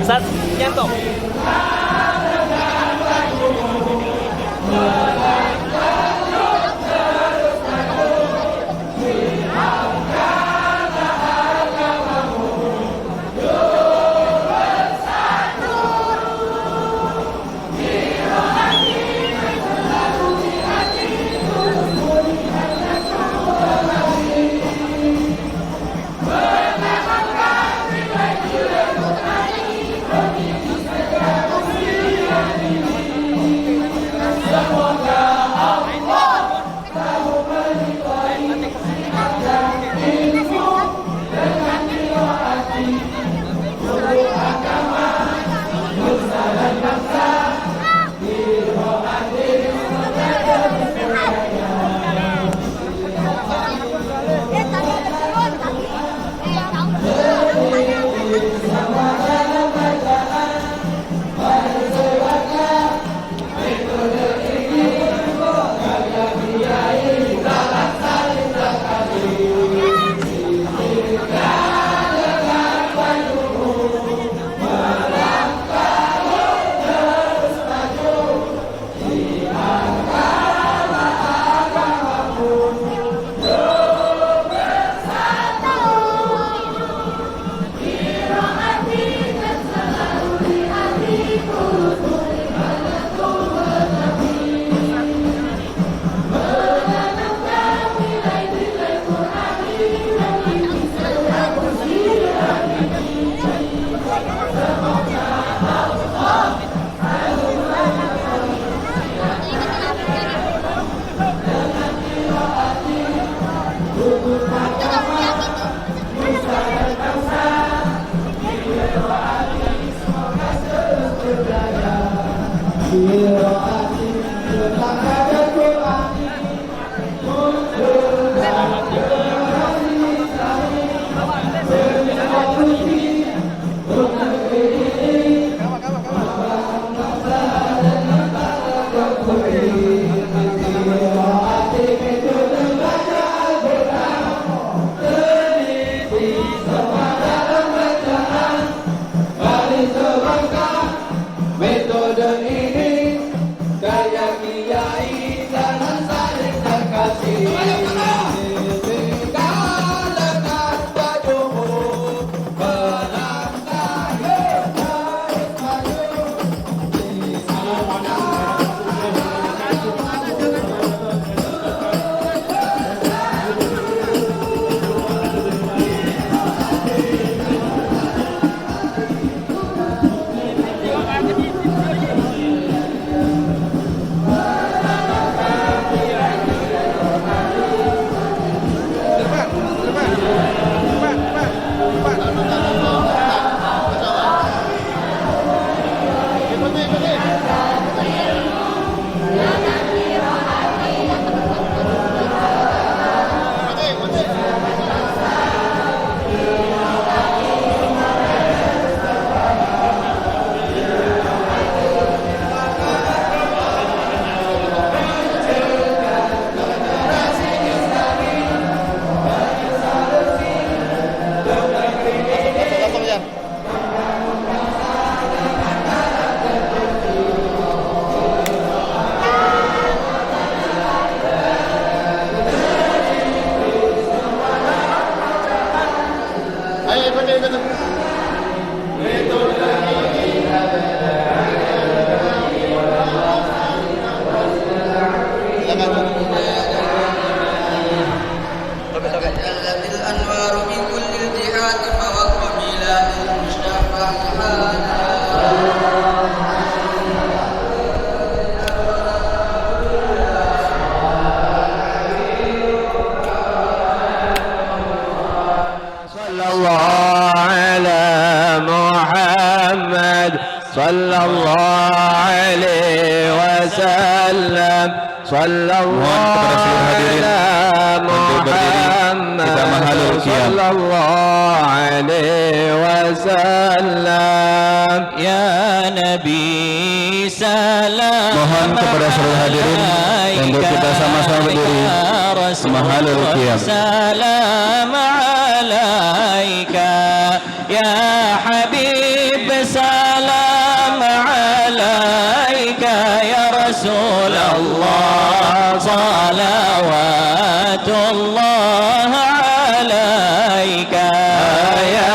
Sat, nyanto. محمد صلى الله عليه وسلم. صلى الله على محمد صلى الله عليه wasallam. Ya Nabi salam. Mohon kepada seluruh hadirin untuk kita sama-sama berdiri mahalul qiyam. Salam alaika ya Habib, salam alaika ya Rasulullah, salawatullah alaika ya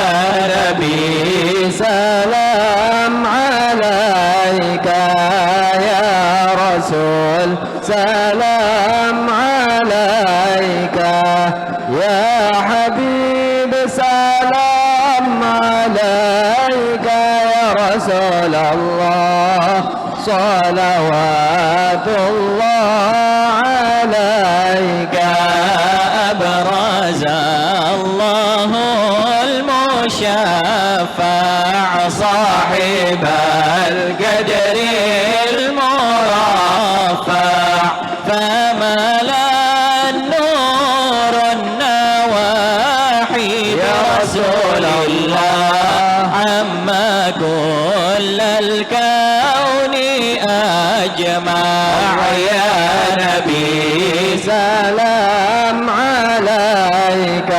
Nabi, salam alaika ya Rasul, salam alaika ya Habib, salam alaika ya Rasulullah, salawatullah alaika. أبرز الله المشفع صاحب القدر المرفع، فملا النور النواحي برسول الله عما كل الكون أجمع. يا نبي سلام عليك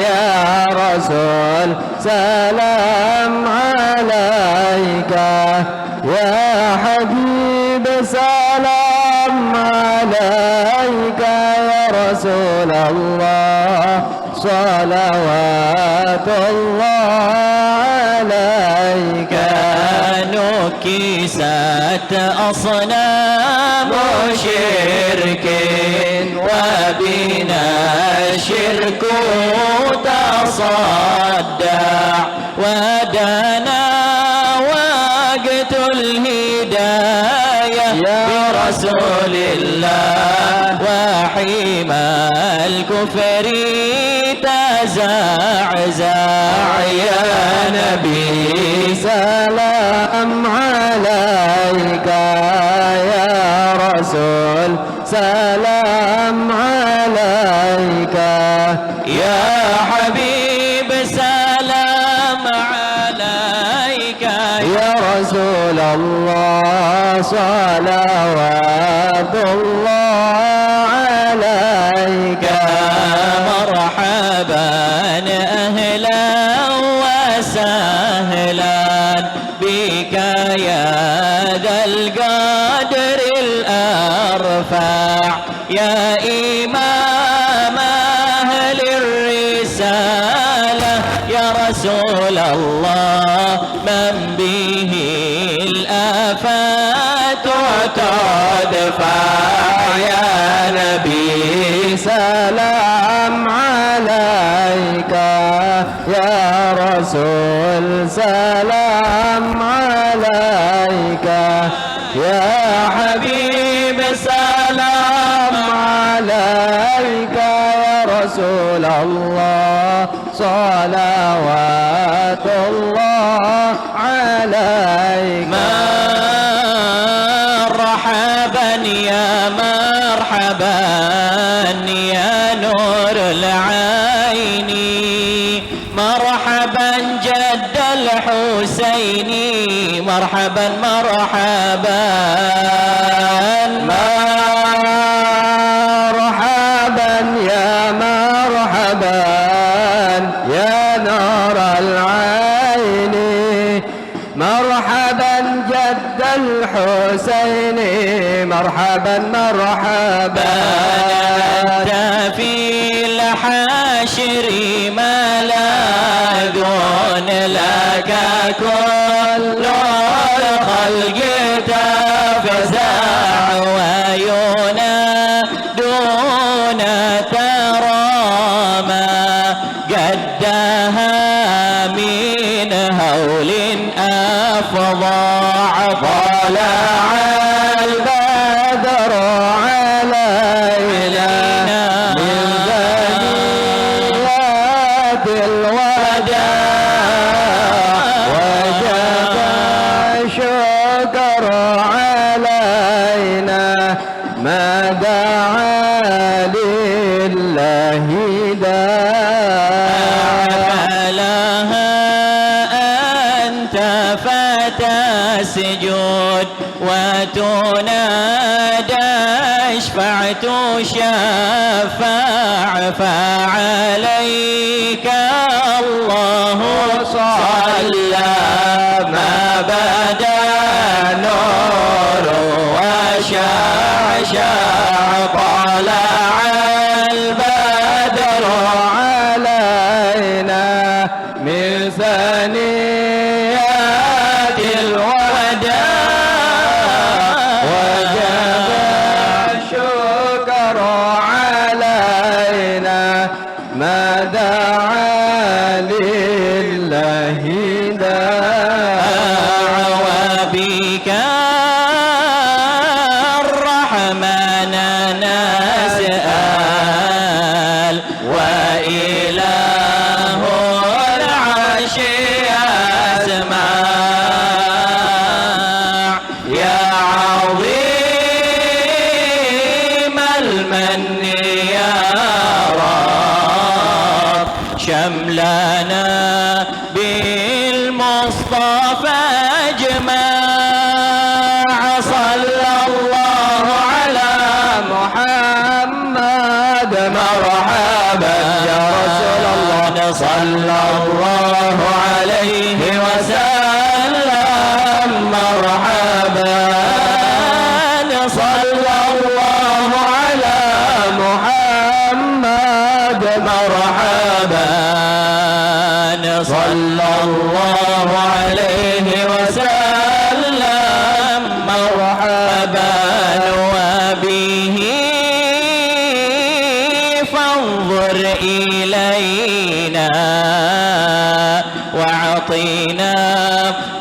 يا رسول، سلام عليك يا حبيب، سلام عليك يا رسول الله، صلوات الله عليك. نكست أصنام شرك وبنا الشرك تصدع، ودنا وقت الهداية برسول الله، وحيما الكفر تزعزع. يا نبي سلام عليك يا رسول، سلام عليك يا حبيب، سلام عليك يا رسول الله، صلوات الله عليك. مرحبا أهلا وسهلا بك يا ذا القدر الأرفع، يا إمام أهل الرسالة، يا رسول الله من به الآفات تدفع. يا نبي سلام عليك يا رسول، سلام عليك يا حبيب، سلام عليك يا رسول الله، صلوات الله عليك. مرحبا يا مرحبا يا نور العين، مرحبا جد الحسين، مرحبا مرحبا مرحبا يا مرحبا يا نور العين، مرحبا جد الحسين، مرحبا مرحبا. أنت في الحاشر ملاذ لك كل الخلق تفزع، وينادون ترى ما قدها من هول أفظع. طلع البدر علينا من ثنيات الوداع، التفت السجود وتنادى اشفع تشفع فعليك الله صلى ما بدا نور وشعشع طلع البدر علينا من ثنيات الوداع وجب الشكر علينا ما دعا لله داع وبك الرحمن نسأل وإله العرش يسمع يا عظيم المن يا رب شملنا بالمصطفى اجمع صلى الله على محمد مرحبا يا رسول الله صلى الله عليه وسلم مرحبا صلى الله على محمد مرحبا صلى الله عليه وسلم مرحبا وبه فانظر إلينا واعطينا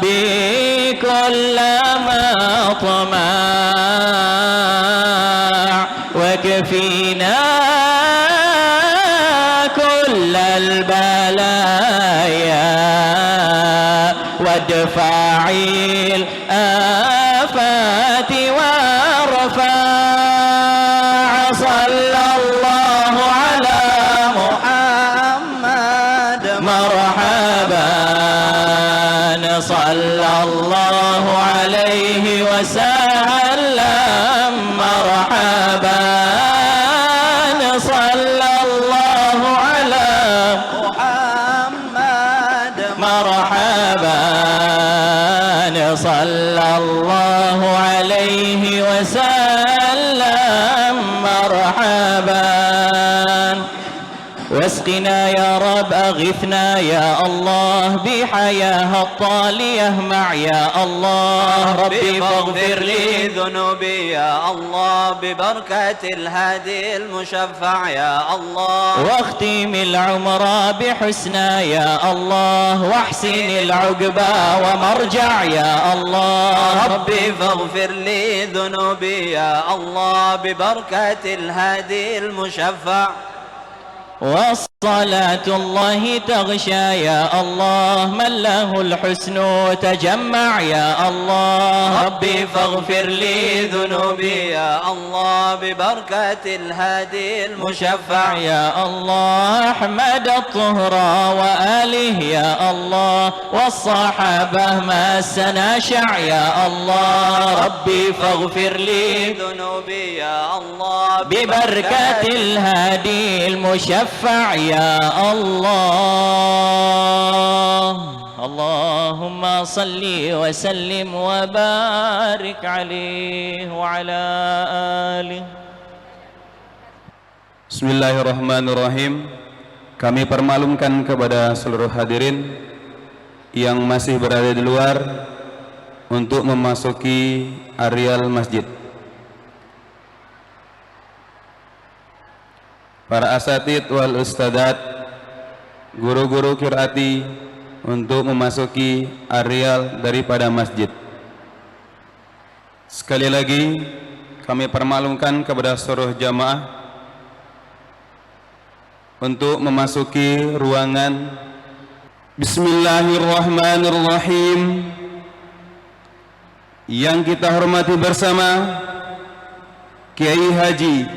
بكل مطمع وكفينا كل البلايا وادفع الآفات وارفع صلى الله على محمد مرحبا صلى الله عليه وسلم مرحبا صلى الله على محمد مرحبا صلى الله عليه وسلم مرحبا واسقنا يا رب أغثنا يا الله بحياها الطالية مع يا الله ربي فاغفر لي ذنوبي يا الله ببركة الهادي المشفع يا الله واختم العمر بحسنى يا الله واحسن العقبى ومرجع يا الله ربي فاغفر لي ذنوبي يا الله ببركة الهادي المشفع والصلاة الله تغشى يا الله من له الحسن تجمع يا الله ربي فاغفر لي ذنوبي يا الله ببركة الهادي المشفع يا الله أحمد الطهر وآله يا الله والصحابة ما السناشع يا الله ربي فاغفر لي ذنوبي يا الله ببركة الهادي المشفع يا الله اللهم صل وسلم وبارك عليه وعلى آله. Bismillahirrahmanirrahim. Kami permaklumkan kepada seluruh hadirin yang masih berada di luar untuk memasuki areal masjid. Para asatid wal ustadat, guru-guru qiraati untuk memasuki areal daripada masjid. Sekali lagi kami permaklumkan kepada seluruh jamaah untuk memasuki ruangan. Bismillahirrahmanirrahim. Yang kita hormati bersama Kiai Haji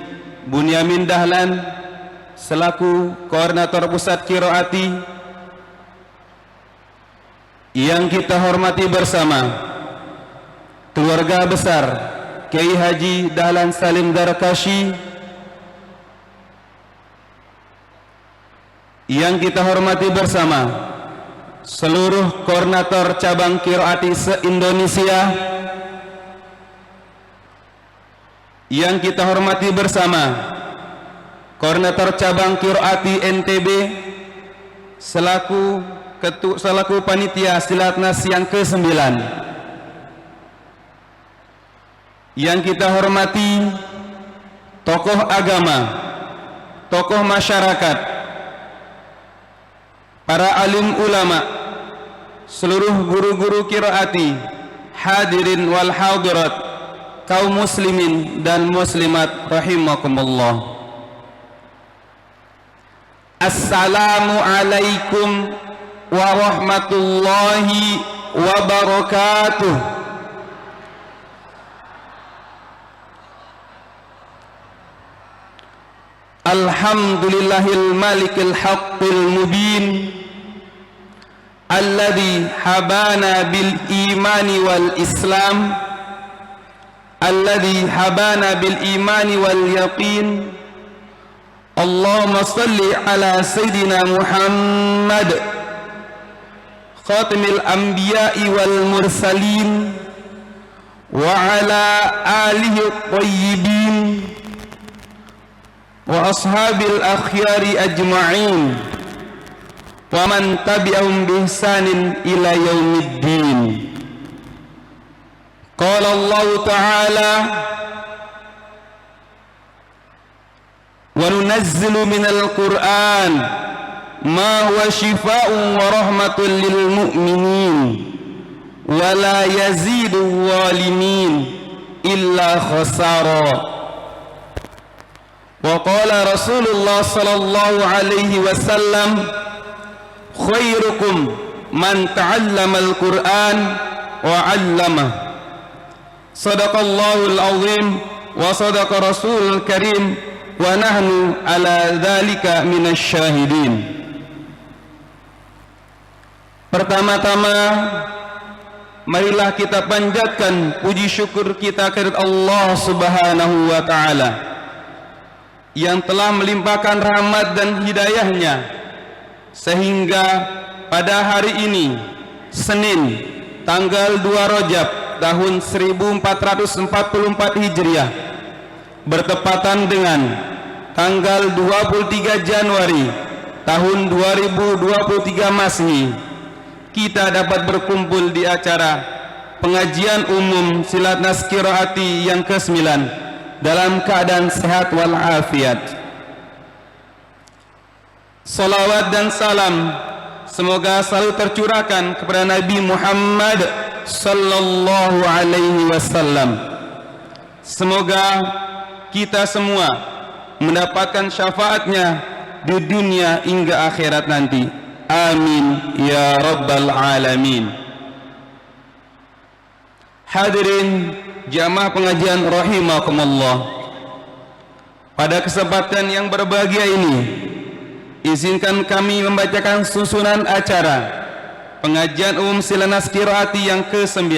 Bunyamin Dahlan selaku Koordinator Pusat Qiraati, yang kita hormati bersama keluarga besar Kiai Haji Dahlan Salim Darkashi, yang kita hormati bersama seluruh koordinator cabang Qiraati se-Indonesia, yang kita hormati bersama koordinator cabang Qiraati NTB selaku panitia Silatnas yang ke-9, yang kita hormati tokoh agama, tokoh masyarakat, para alim ulama, seluruh guru-guru qiraati, hadirin wal hadirat, kaum muslimin dan muslimat rahimakumullah. Assalamu alaikum warahmatullahi wabarakatuh. Alhamdulillahil malikil haqqil mubin alladhi habana bil imani wal islam, alladhi habana bil imani wal yaqin. Allahumma salli ala Sayyidina Muhammad khatimil anbiya'i wal mursalin wa ala alihi tayyibin wa ashabil akhyari ajma'in wa man tabi'ahum bi ihsanin ila yaumiddin. Qala Allah ta'ala wa nunazzilu minal Qur'an ma huwa shifaa'un wa rahmatun lil mu'minin wa la yazidu zalimin illa khasara. Wa qala Rasulullah sallallahu alaihi wasallam khairukum man ta'allama al-Qur'an wa 'allamah. Sadaqallahul azim wa sadaqa rasulul karim wa nahnu ala dzalika minasy syahidin. Pertama-tama marilah kita panjatkan puji syukur kita kepada Allah Subhanahu wa taala yang telah melimpahkan rahmat dan hidayahnya sehingga pada hari ini Senin tanggal 2 Rajab tahun 1444 Hijriah bertepatan dengan tanggal 23 Januari tahun 2023 Masehi, kita dapat berkumpul di acara pengajian umum Silatnas Qiraati yang ke-9 dalam keadaan sehat walafiat. Salawat dan salam semoga selalu tercurahkan kepada Nabi Muhammad sallallahu alaihi wasallam. Semoga kita semua mendapatkan syafaatnya di dunia hingga akhirat nanti. Amin ya rabbal alamin. Hadirin jamaah pengajian rahimakumullah, pada kesempatan yang berbahagia ini izinkan kami membacakan susunan acara pengajian umum Silatnas Qiraati yang ke-9.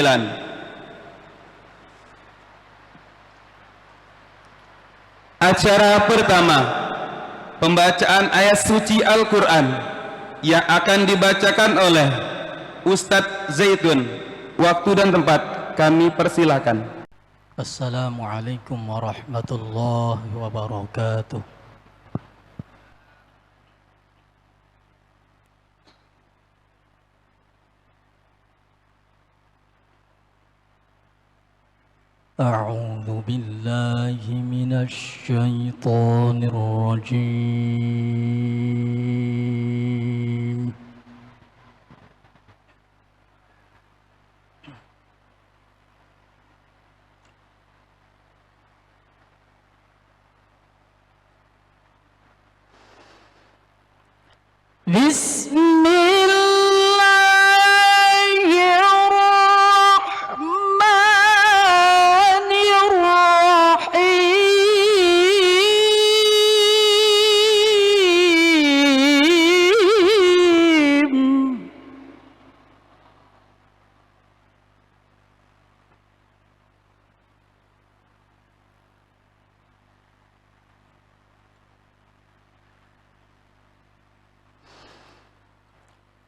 Acara pertama, pembacaan ayat suci Al-Quran yang akan dibacakan oleh Ustadz Zaitun. Waktu dan tempat kami persilakan. Assalamualaikum warahmatullahi wabarakatuh. A'udzu billahi minasy syaithanir rajim. Bismillahirrahmanirrahim.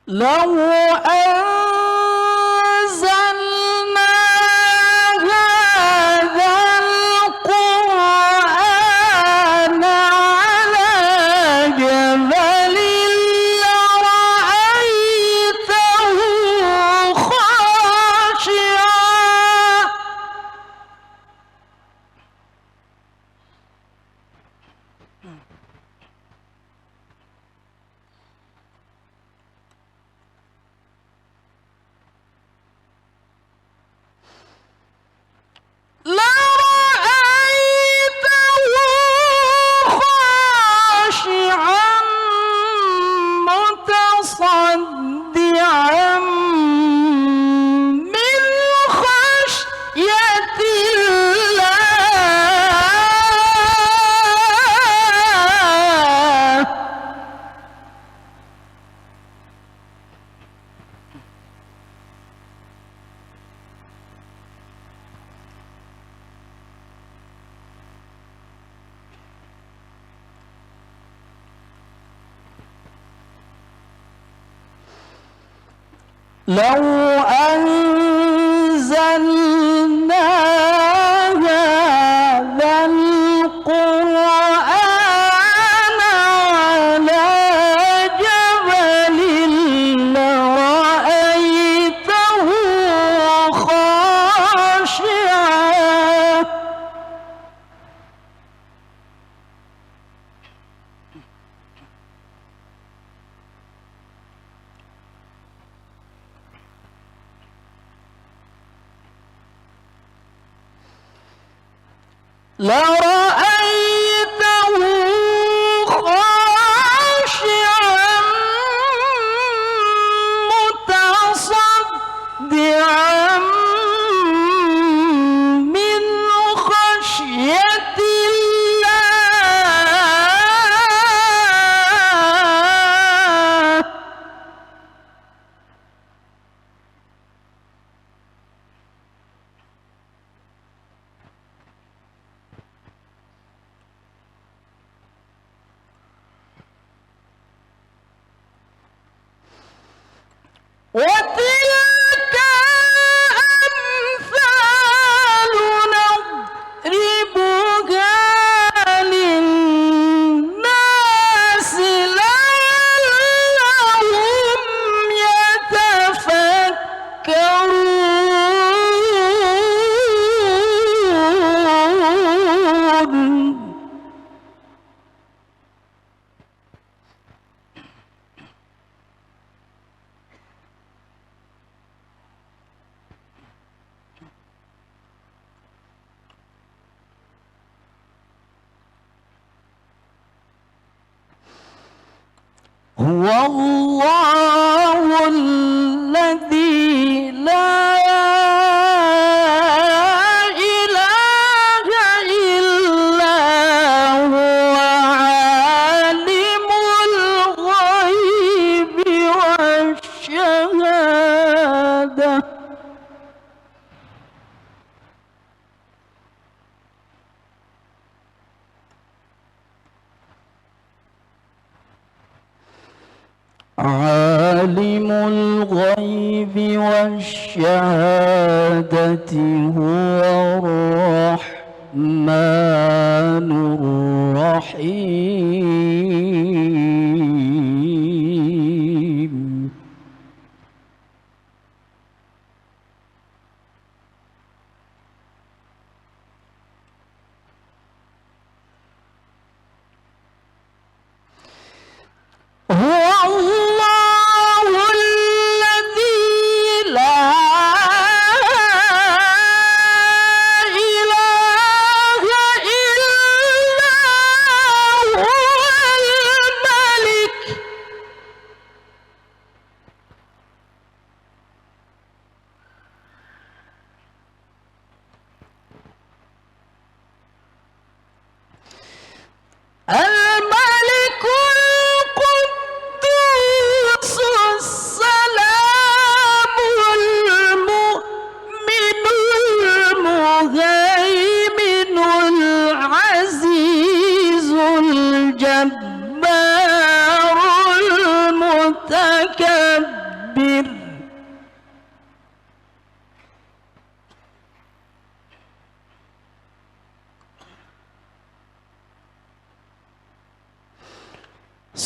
لو أنزلنا هذا القرآن على جبل لرأيته خاشعا خاشعا متصدعا من خشية الله لو أنزلنا هذا القرآن على جبل لرأيته خاشعا لرأيته خاشعا متصدعا من خشية الله وتلك أمثال نضربها للناس لعلهم يتفكرون هو الله الذي لا إله إلا هو عالم الغيب والشهادة عالم الغيب والشهادة هو الرحمن الرحيم هو الله الذي لا إله إلا هو الملك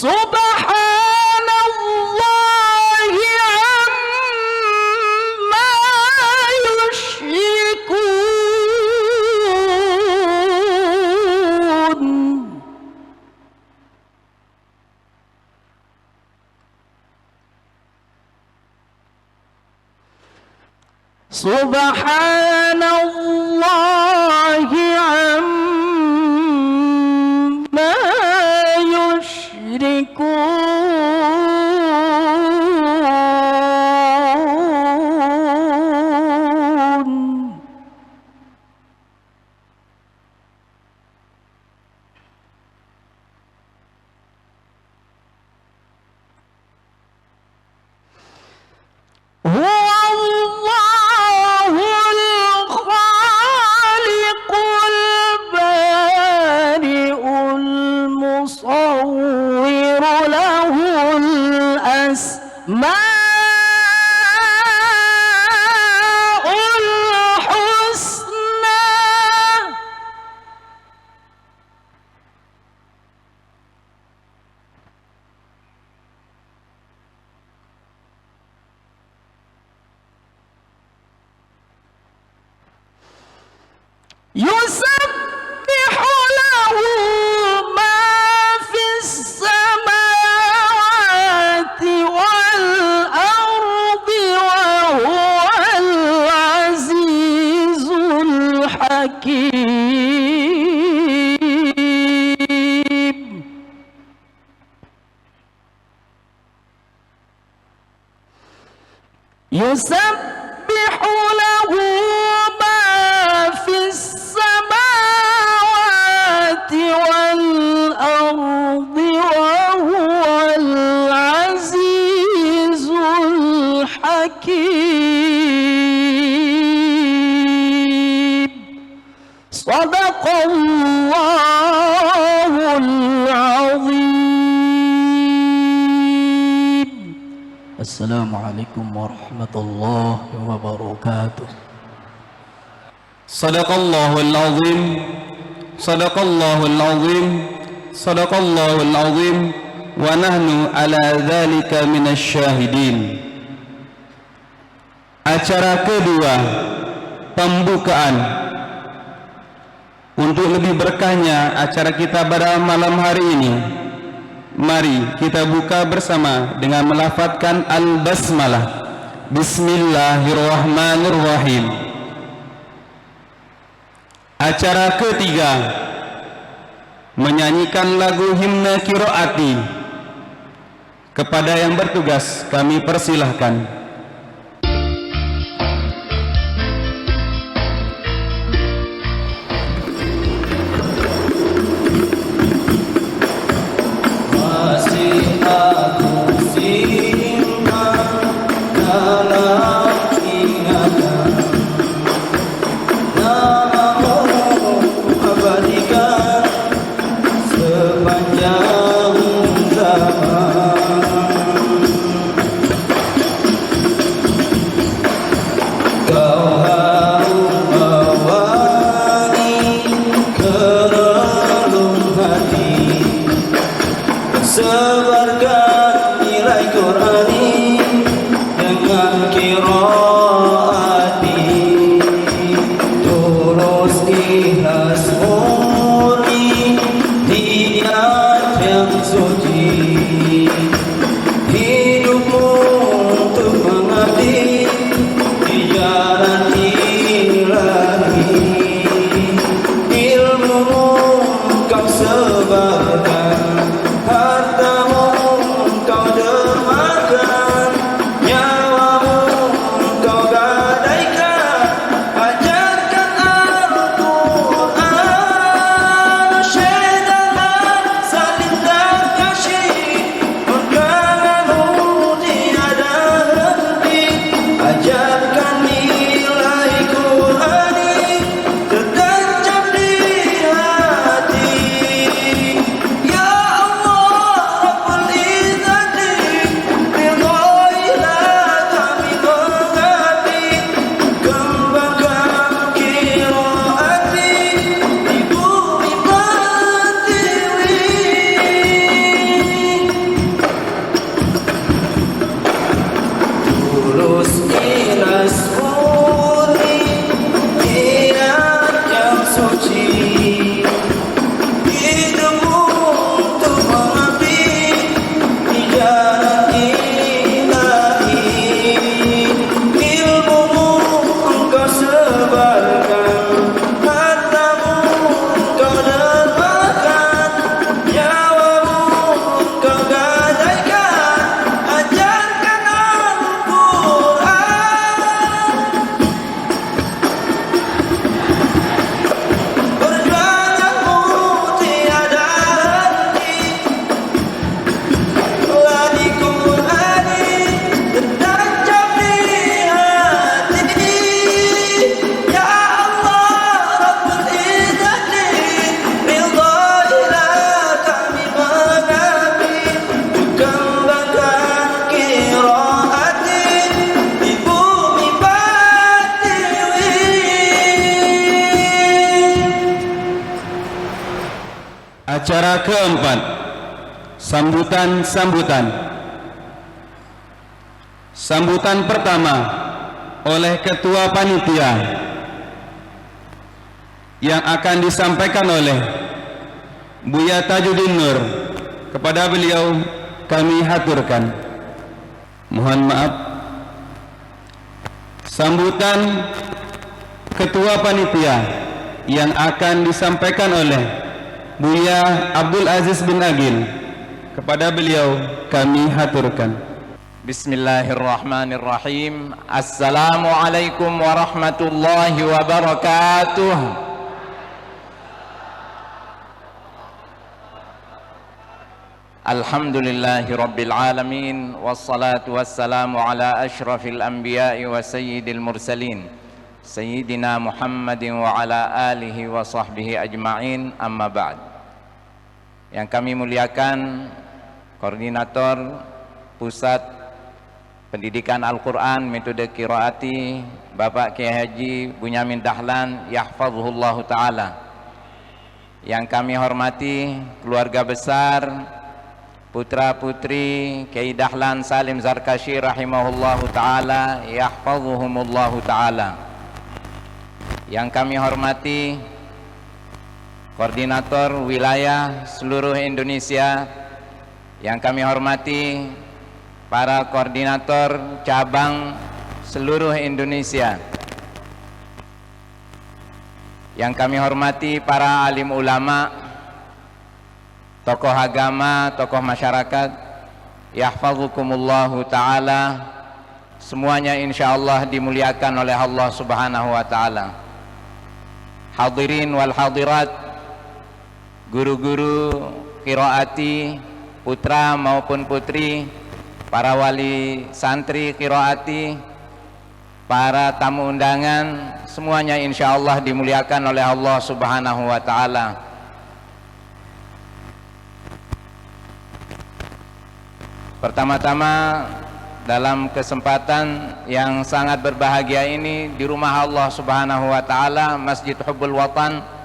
Subhanallahi amma yushrikun. Subhanallahi amma yushrikun. Huwallahul khaliqul bari'ul musawwir lahul asma'ul husna. Yusabbihu lahu ma fis samawati wal ardi wa huwal azizul hakim. Yusabbihu lahu ma fis samawati wal ardi wa huwal azizul hakim. Sadaqallahul azim. Assalamualaikum warahmatullahi wabarakatuh. Sadaqallahul azim. Sadaqallahul azim. Sadaqallahul azim. Wa nahnu ala dzalika minasy syahidin. Acara kedua, pembukaan. Untuk lebih berkahnya acara kita pada malam hari ini, mari kita buka bersama dengan melafadzkan al-basmalah. Bismillahirrahmanirrahim. Acara ketiga, menyanyikan lagu himne qiraati. Kepada yang bertugas kami persilahkan. Sepanjang zaman Acara keempat, sambutan-sambutan. Sambutan pertama oleh Ketua Panitia yang akan disampaikan oleh Buya Tajuddin Nur. Kepada beliau kami haturkan. Mohon maaf. Sambutan Ketua Panitia yang akan disampaikan oleh Buya Abdul Aziz bin Agil. Kepada beliau kami haturkan. Bismillahirrahmanirrahim. Assalamualaikum warahmatullahi wabarakatuh. Alhamdulillahi rabbil alamin, wassalatu wassalamu ala ashrafil anbiya'i wa sayyidil mursalin, sayyidina Muhammadin wa ala alihi wa sahbihi ajma'in, amma ba'd. Yang kami muliakan Koordinator Pusat Pendidikan Al-Quran Metode Qiraati Bapak Kiai Haji Bunyamin Dahlan yahfazuhullahu ta'ala. Yang kami hormati keluarga besar, putra putri Kiai Dahlan Salim Zarkashi rahimahullahu ta'ala yahfazuhumullahu ta'ala. Yang kami hormati koordinator wilayah seluruh Indonesia, yang kami hormati para koordinator cabang seluruh Indonesia, yang kami hormati para alim ulama, tokoh agama, tokoh masyarakat, yahfazukumullahu ta'ala. Semuanya insyaallah dimuliakan oleh Allah subhanahu wa ta'ala. Hadirin wal hadirat, guru-guru qiraati, putra maupun putri, para wali santri qiraati, para tamu undangan, semuanya insyaallah dimuliakan oleh Allah subhanahu wa ta'ala. Pertama-tama, dalam kesempatan yang sangat berbahagia ini di rumah Allah subhanahu wa ta'ala, Masjid Hubbul Watan,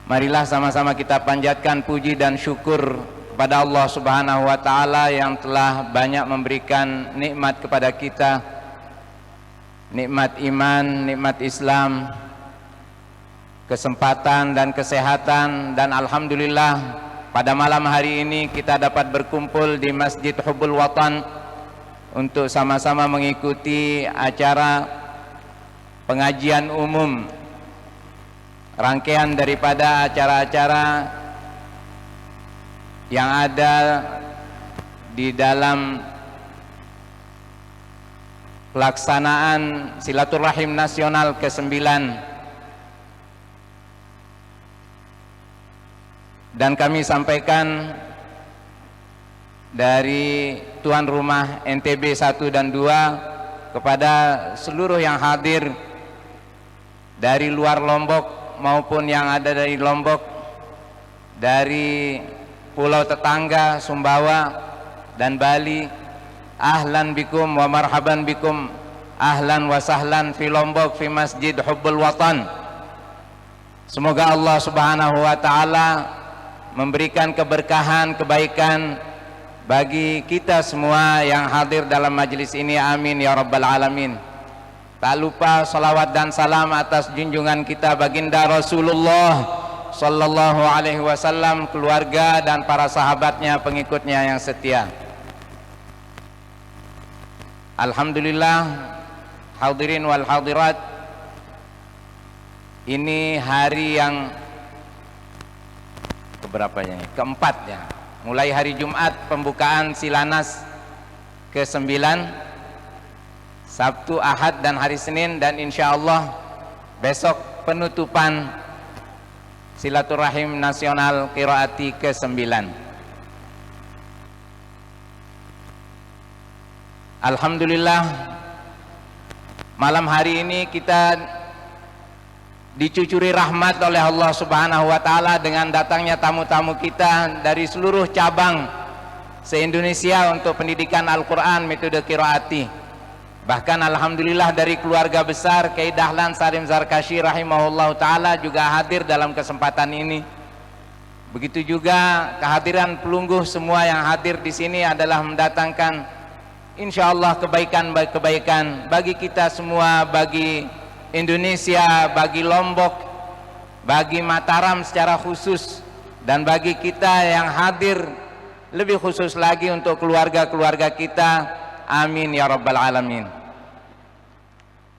marilah sama-sama kita panjatkan puji dan syukur kepada Allah subhanahu wa ta'ala yang telah banyak memberikan nikmat kepada kita, nikmat iman, nikmat Islam, kesempatan dan kesehatan. Dan alhamdulillah pada malam hari ini kita dapat berkumpul di Masjid Hubbul Watan untuk sama-sama mengikuti acara pengajian umum, rangkaian daripada acara-acara yang ada di dalam pelaksanaan Silaturahim Nasional ke-9. Dan kami sampaikan dari tuan rumah NTB 1 dan 2 kepada seluruh yang hadir dari luar Lombok maupun yang ada dari Lombok, dari pulau tetangga Sumbawa dan Bali, ahlan bikum wa marhaban bikum, ahlan wa sahlan fi Lombok fi Masjid Hubbul Watan. Semoga Allah subhanahu wa ta'ala memberikan keberkahan, kebaikan bagi kita semua yang hadir dalam majelis ini, amin ya rabbal alamin. Tak lupa salawat dan salam atas junjungan kita baginda Rasulullah sallallahu alaihi wasallam, keluarga dan para sahabatnya, pengikutnya yang setia. Alhamdulillah, hadirin wal hadirat, ini hari yang keberapanya? Keempat ya. Mulai hari Jumat pembukaan Silanas ke-9, Sabtu, Ahad dan hari Senin, dan insya Allah besok penutupan Silaturahim Nasional Qiraati ke-9. Alhamdulillah, malam hari ini kita dicucuri rahmat oleh Allah subhanahu wa ta'ala dengan datangnya tamu-tamu kita dari seluruh cabang se-Indonesia untuk pendidikan Al-Quran Metode Qiraati. Bahkan alhamdulillah dari keluarga besar Kiai Dahlan Salim Zarkashi rahimahullah ta'ala juga hadir dalam kesempatan ini. Begitu juga kehadiran pelungguh semua yang hadir di sini adalah mendatangkan insyaallah kebaikan-kebaikan bagi kita semua, bagi Indonesia, bagi Lombok, bagi Mataram secara khusus, dan bagi kita yang hadir lebih khusus lagi untuk keluarga-keluarga kita. Amin ya rabbal alamin.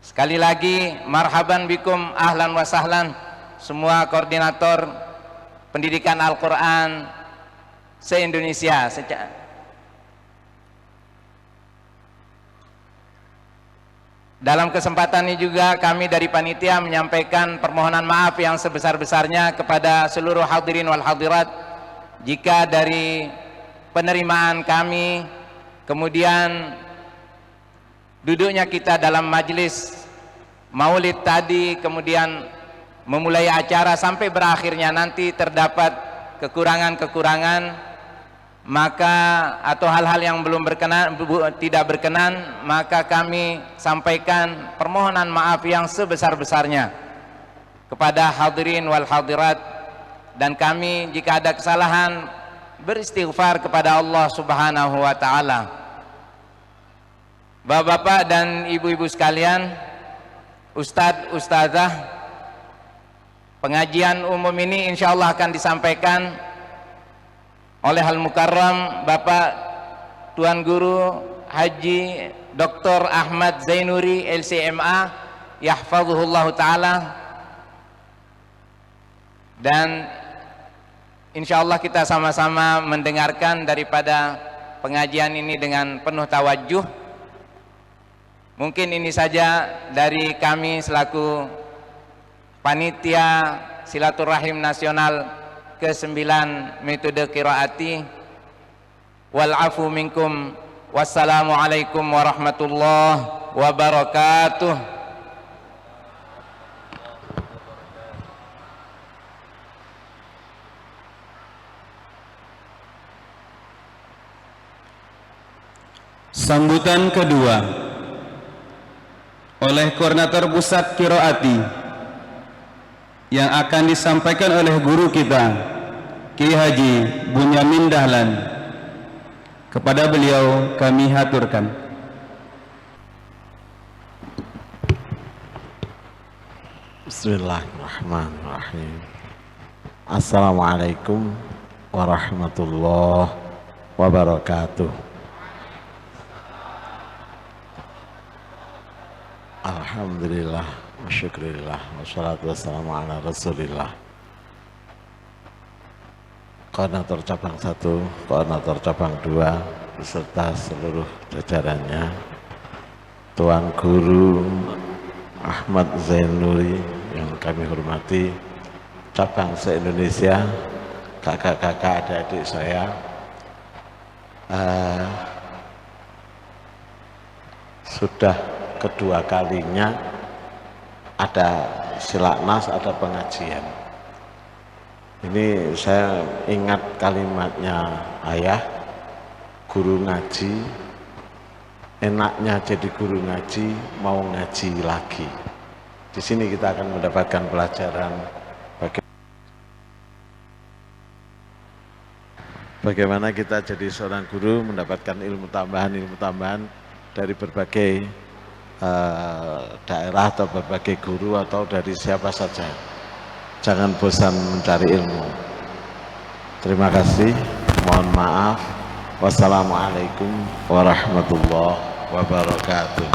Sekali lagi marhaban bikum, ahlan wa sahlan semua koordinator pendidikan Al-Quran se-Indonesia. Dalam kesempatan ini juga kami dari panitia menyampaikan permohonan maaf yang sebesar-besarnya kepada seluruh hadirin wal hadirat jika dari penerimaan kami, kemudian duduknya kita dalam majelis maulid tadi, kemudian memulai acara sampai berakhirnya nanti terdapat kekurangan-kekurangan, maka atau hal-hal yang belum berkenan, tidak berkenan, maka kami sampaikan permohonan maaf yang sebesar-besarnya kepada hadirin wal hadirat, dan kami jika ada kesalahan beristighfar kepada Allah Subhanahu wa taala. Bapak-bapak dan ibu-ibu sekalian, ustadz, ustazah, pengajian umum ini insyaallah akan disampaikan oleh Al Mukarram Bapak Tuan Guru Haji Dr. Ahmad Zainuri LCMA yahfazuhullah ta'ala, dan insyaallah kita sama-sama mendengarkan daripada pengajian ini dengan penuh tawajuh. Mungkin ini saja dari kami selaku panitia silaturahim nasional ke-9 metode qiraati. Wal afu minkum, wassalamualaikum warahmatullahi wabarakatuh. Sambutan kedua oleh Koordinator Pusat Qiraati yang akan disampaikan oleh guru kita Ki Haji Bunyamin Dahlan. Kepada beliau kami haturkan. Bismillahirrahmanirrahim. Assalamualaikum warahmatullahi wabarakatuh. Alhamdulillah, wasyukurillah, wassalatu wassalamu ala rasulillah. Koordinator cabang 1, koordinator cabang 2, beserta seluruh jajarannya, Tuan Guru Ahmad Zainuri yang kami hormati, cabang se-Indonesia, kakak-kakak, adik-adik saya, sudah kedua kalinya ada silaknas, ada pengajian. Ini saya ingat kalimatnya ayah, guru ngaji, enaknya jadi guru ngaji, mau ngaji lagi. Di sini kita akan mendapatkan pelajaran bagaimana kita jadi seorang guru, mendapatkan ilmu tambahan dari berbagai daerah atau berbagai guru atau dari siapa saja. Jangan bosan mencari ilmu. Terima kasih, mohon maaf. Wassalamualaikum warahmatullahi wabarakatuh.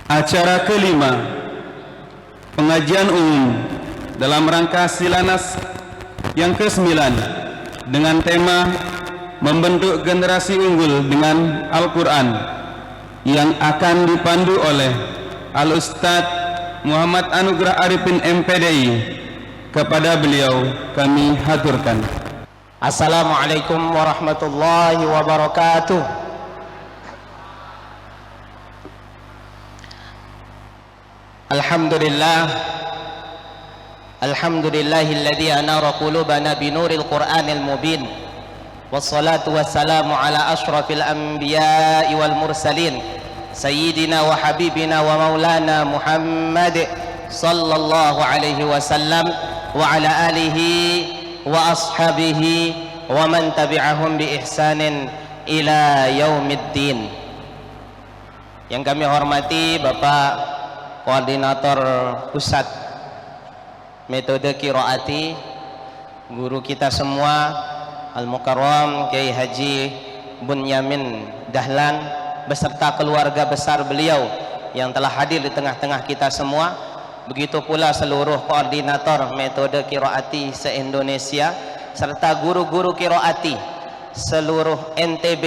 Acara kelima, pengajian umum dalam rangka Silanas yang ke-9 dengan tema membentuk generasi unggul dengan Al-Quran, yang akan dipandu oleh Al-Ustadz Muhammad Anugrah Arifin MPDI. Kepada beliau kami haturkan. Assalamualaikum warahmatullahi wabarakatuh. Alhamdulillah, Alhamdulillahilladzi anara qulubana binuril Qur'anil mubin. Wassalatu wassalamu ala asyrafil anbiya'i wal mursalin sayyidina wa habibina wa maulana Muhammad sallallahu alaihi wasallam wa ala alihi wa ashabihi wa man tabi'ahum bi ihsanin ila yaumiddin. Yang kami hormati Bapak Koordinator Pusat Metode Qiraati, guru kita semua Al-Mukarram Kiai Haji Bunyamin Dahlan beserta keluarga besar beliau yang telah hadir di tengah-tengah kita semua. Begitu pula seluruh koordinator metode qiraati se-Indonesia serta guru-guru qiraati seluruh NTB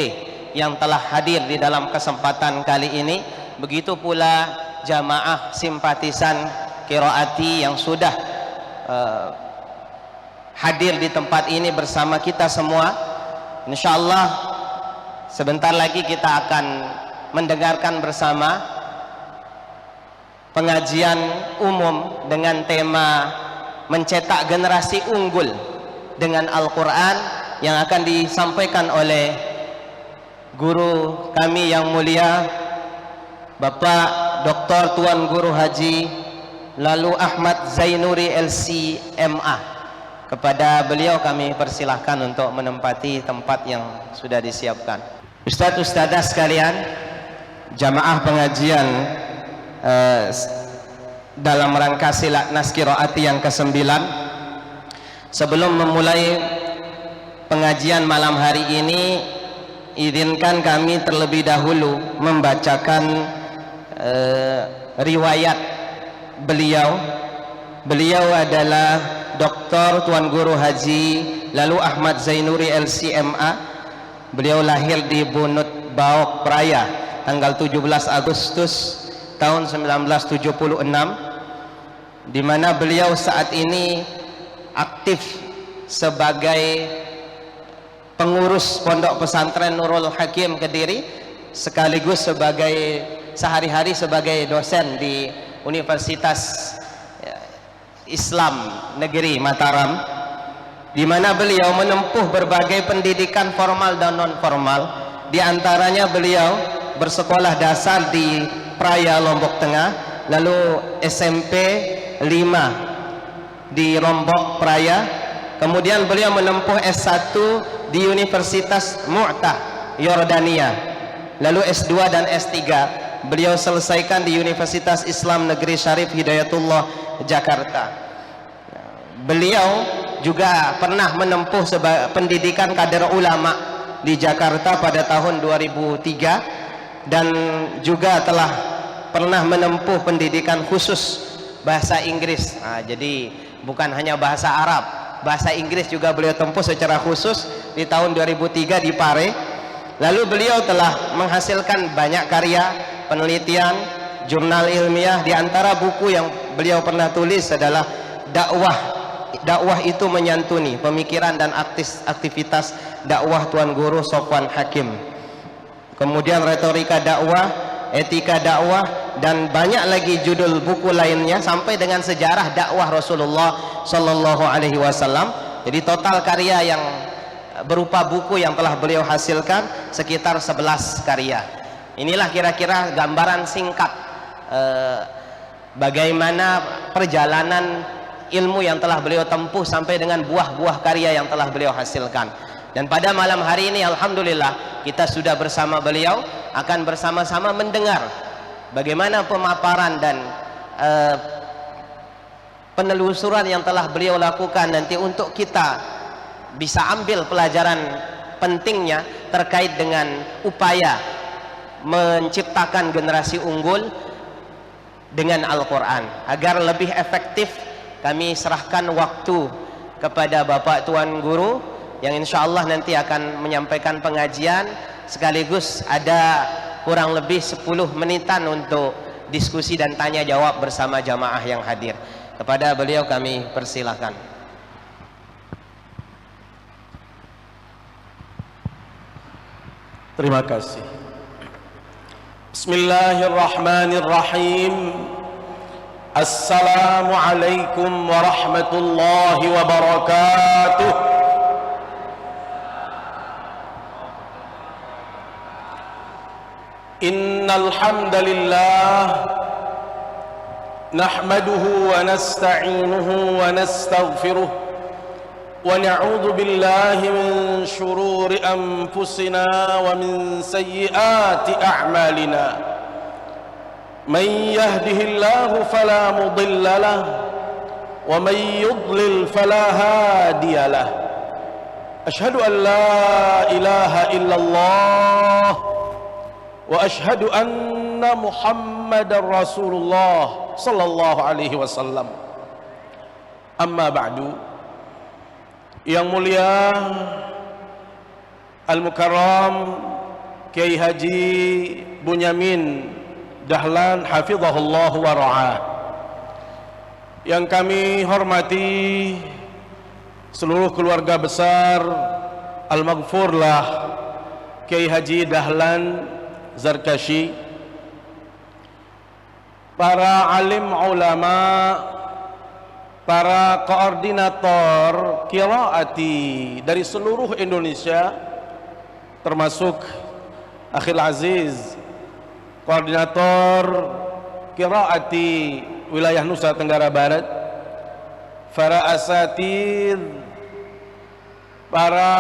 yang telah hadir di dalam kesempatan kali ini. Begitu pula jamaah simpatisan qiraati yang sudah hadir di tempat ini bersama kita semua. Insyaallah sebentar lagi kita akan mendengarkan bersama pengajian umum dengan tema mencetak generasi unggul dengan Al-Quran yang akan disampaikan oleh guru kami yang mulia Bapak Dr. Tuan Guru Haji Lalu Ahmad Zainuri LC.MA. Kepada beliau kami persilahkan untuk menempati tempat yang sudah disiapkan. Ustadz-ustadzah sekalian, jamaah pengajian dalam rangka Silatnas Qiraati yang ke-9, sebelum memulai pengajian malam hari ini, izinkan kami terlebih dahulu membacakan riwayat beliau. Beliau adalah Dr. Tuan Guru Haji Lalu Ahmad Zainuri LC.MA. Beliau lahir di Bunut Baok Praya tanggal 17 Agustus tahun 1976, di mana beliau saat ini aktif sebagai pengurus Pondok Pesantren Nurul Hakim Kediri, sekaligus sebagai sehari-hari sebagai dosen di Universitas Islam Negeri Mataram, di mana beliau menempuh berbagai pendidikan formal dan non formal. Di antaranya beliau bersekolah dasar di Praya Lombok Tengah, lalu SMP 5 di Lombok Praya, kemudian beliau menempuh S1 di Universitas Mu'tah Yordania, lalu S2 dan S3 beliau selesaikan di Universitas Islam Negeri Syarif Hidayatullah Jakarta. Beliau juga pernah menempuh pendidikan kader ulama di Jakarta pada tahun 2003 dan juga telah pernah menempuh pendidikan khusus bahasa Inggris. Jadi bukan hanya bahasa Arab, bahasa Inggris juga beliau tempuh secara khusus di tahun 2003 di Pare. Lalu beliau telah menghasilkan banyak karya penelitian, jurnal ilmiah. Di antara buku yang beliau pernah tulis adalah Dakwah itu menyantuni, pemikiran dan aktivitas dakwah Tuan Guru Sofwan Hakim. Kemudian retorika dakwah, etika dakwah, dan banyak lagi judul buku lainnya sampai dengan sejarah dakwah Rasulullah Sallallahu Alaihi Wasallam. Jadi total karya yang berupa buku yang telah beliau hasilkan sekitar 11 karya. Inilah kira-kira gambaran singkat bagaimana perjalanan ilmu yang telah beliau tempuh sampai dengan buah-buah karya yang telah beliau hasilkan. Dan pada malam hari ini alhamdulillah kita sudah bersama beliau akan bersama-sama mendengar bagaimana pemaparan dan penelusuran yang telah beliau lakukan nanti untuk kita bisa ambil pelajaran pentingnya terkait dengan upaya menciptakan generasi unggul dengan Al-Quran. Agar lebih efektif, kami serahkan waktu kepada Bapak Tuan Guru yang insya Allah nanti akan menyampaikan pengajian, sekaligus ada kurang lebih 10 menitan untuk diskusi dan tanya jawab bersama jamaah yang hadir. Kepada beliau kami persilahkan. Terima kasih. Bismillahirrahmanirrahim. Assalamualaikum warahmatullahi wabarakatuh. Innal hamdalillah nahmaduhu wa nasta'inuhu wa nastaghfiruh wa na'udzu billahi min shururi anfusina wa min sayyiati a'malina. Man yahdihillahu fala mudilla lahu wa man yudlil fala hadiya lahu. Ashhadu an la ilaha illallah wa ashhadu anna Muhammadar Rasulullah sallallahu alaihi wasallam. Amma ba'du. Yang mulia Al-Mukarram Kiai Haji Bunyamin Dahlan hafizahullah wa ra'ah, yang kami hormati seluruh keluarga besar Al-Maghfurlah Kiai Haji Dahlan Zarkashi, para alim ulama, para koordinator qiraati dari seluruh Indonesia, termasuk Akhil Aziz koordinator qiraati wilayah Nusa Tenggara Barat, para asatidz, para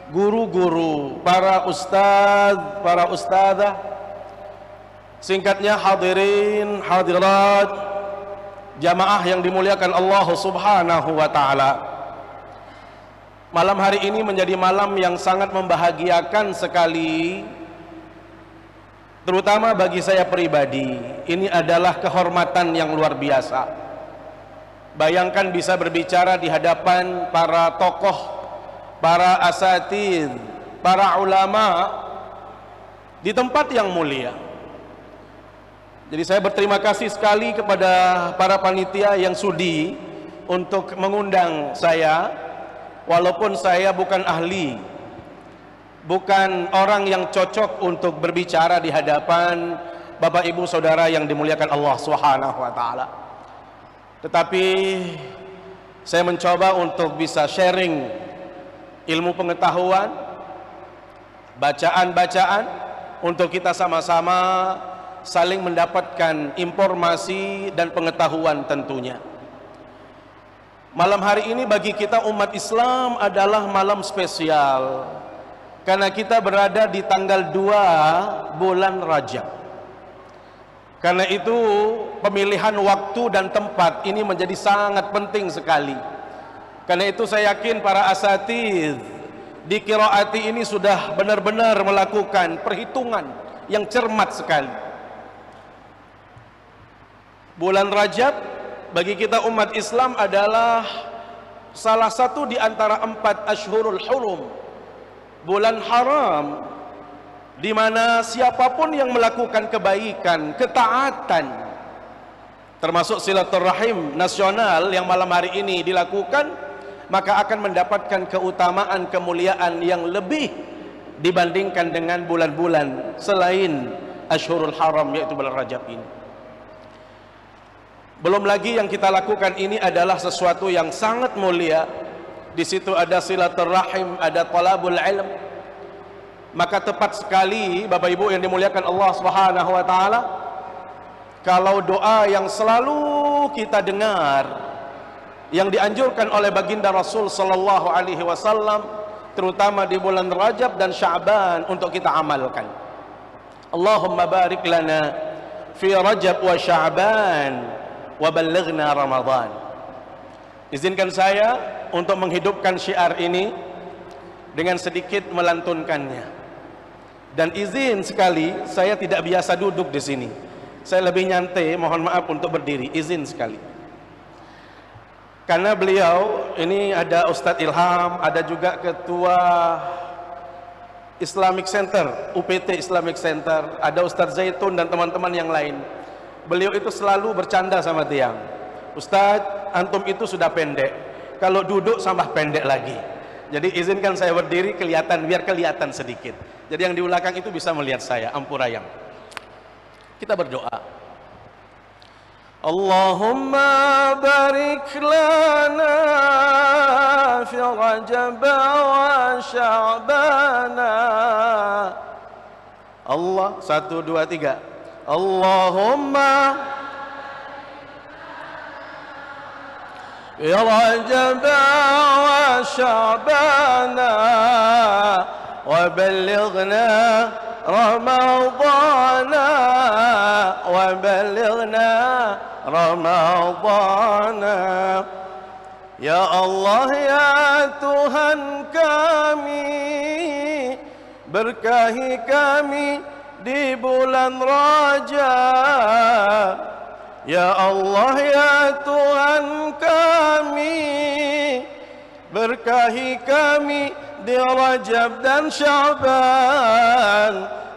guru-guru, para ustadz, para ustadzah, singkatnya hadirin hadirat jamaah yang dimuliakan Allah Subhanahu wa taala. Malam hari ini menjadi malam yang sangat membahagiakan sekali, terutama bagi saya pribadi. Ini adalah kehormatan yang luar biasa. Bayangkan bisa berbicara di hadapan para tokoh, para asatidz, para ulama di tempat yang mulia. Jadi saya berterima kasih sekali kepada para panitia yang sudi untuk mengundang saya, walaupun saya bukan ahli, bukan orang yang cocok untuk berbicara di hadapan Bapak Ibu Saudara yang dimuliakan Allah Subhanahu wa taala. Tetapi saya mencoba untuk bisa sharing ilmu pengetahuan, bacaan-bacaan, untuk kita sama-sama saling mendapatkan informasi dan pengetahuan tentunya. Malam hari ini bagi kita umat Islam adalah malam spesial, karena kita berada di tanggal 2 bulan Rajab. Karena itu pemilihan waktu dan tempat ini menjadi sangat penting sekali. Karena itu saya yakin para asatidz di qiraati ini sudah benar-benar melakukan perhitungan yang cermat sekali. Bulan Rajab bagi kita umat Islam adalah salah satu di antara 4 Ashhurul Hurum, bulan haram, di mana siapapun yang melakukan kebaikan, ketaatan, termasuk silaturahim nasional yang malam hari ini dilakukan, maka akan mendapatkan keutamaan, kemuliaan yang lebih dibandingkan dengan bulan-bulan selain Ashhurul Haram, yaitu bulan Rajab ini. Belum lagi yang kita lakukan ini adalah sesuatu yang sangat mulia. Di situ ada silaturahim, ada talabul ilm. Maka tepat sekali Bapak Ibu yang dimuliakan Allah Subhanahu wa taala, kalau doa yang selalu kita dengar yang dianjurkan oleh baginda Rasul sallallahu alaihi wasallam, terutama di bulan Rajab dan Sya'ban, untuk kita amalkan. Allahumma barik lana fi Rajab wa Sya'ban wa ballighna Ramadan. Izinkan saya untuk menghidupkan syiar ini dengan sedikit melantunkannya. Dan izin sekali, saya tidak biasa duduk di sini. Saya lebih nyantai, mohon maaf untuk berdiri. Izin sekali. Karena beliau ini ada Ustadz Ilham, ada juga Ketua Islamic Center, UPT Islamic Center, ada Ustadz Zaitun dan teman-teman yang lain. Beliau itu selalu bercanda sama tiang. Ustadz, antum itu sudah pendek, kalau duduk tambah pendek lagi. Jadi izinkan saya berdiri, biar kelihatan sedikit. Jadi yang di belakang itu bisa melihat saya, ampurayang. Kita berdoa. Allahumma barik lana fi Rajab wa Sya'ban. Allah, 1, 2, 3. Allahumma ya Rajab wa Sya'ban wa ballighna Ramadhan wa ballighna Ramadhan. Ya Allah, ya Tuhan kami, berkahi kami di bulan Rajab. Ya Allah, ya Tuhan kami, berkahi kami di Rajab dan Sya'ban,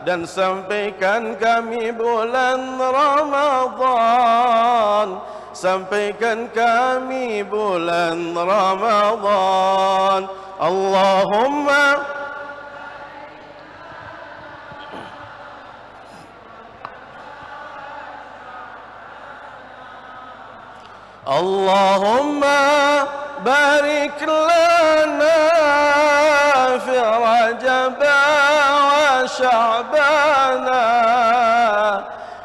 dan sampaikan kami bulan Ramadhan, sampaikan kami bulan Ramadhan. Allahumma Allahumma barik lana fi Rajab wa Sya'ban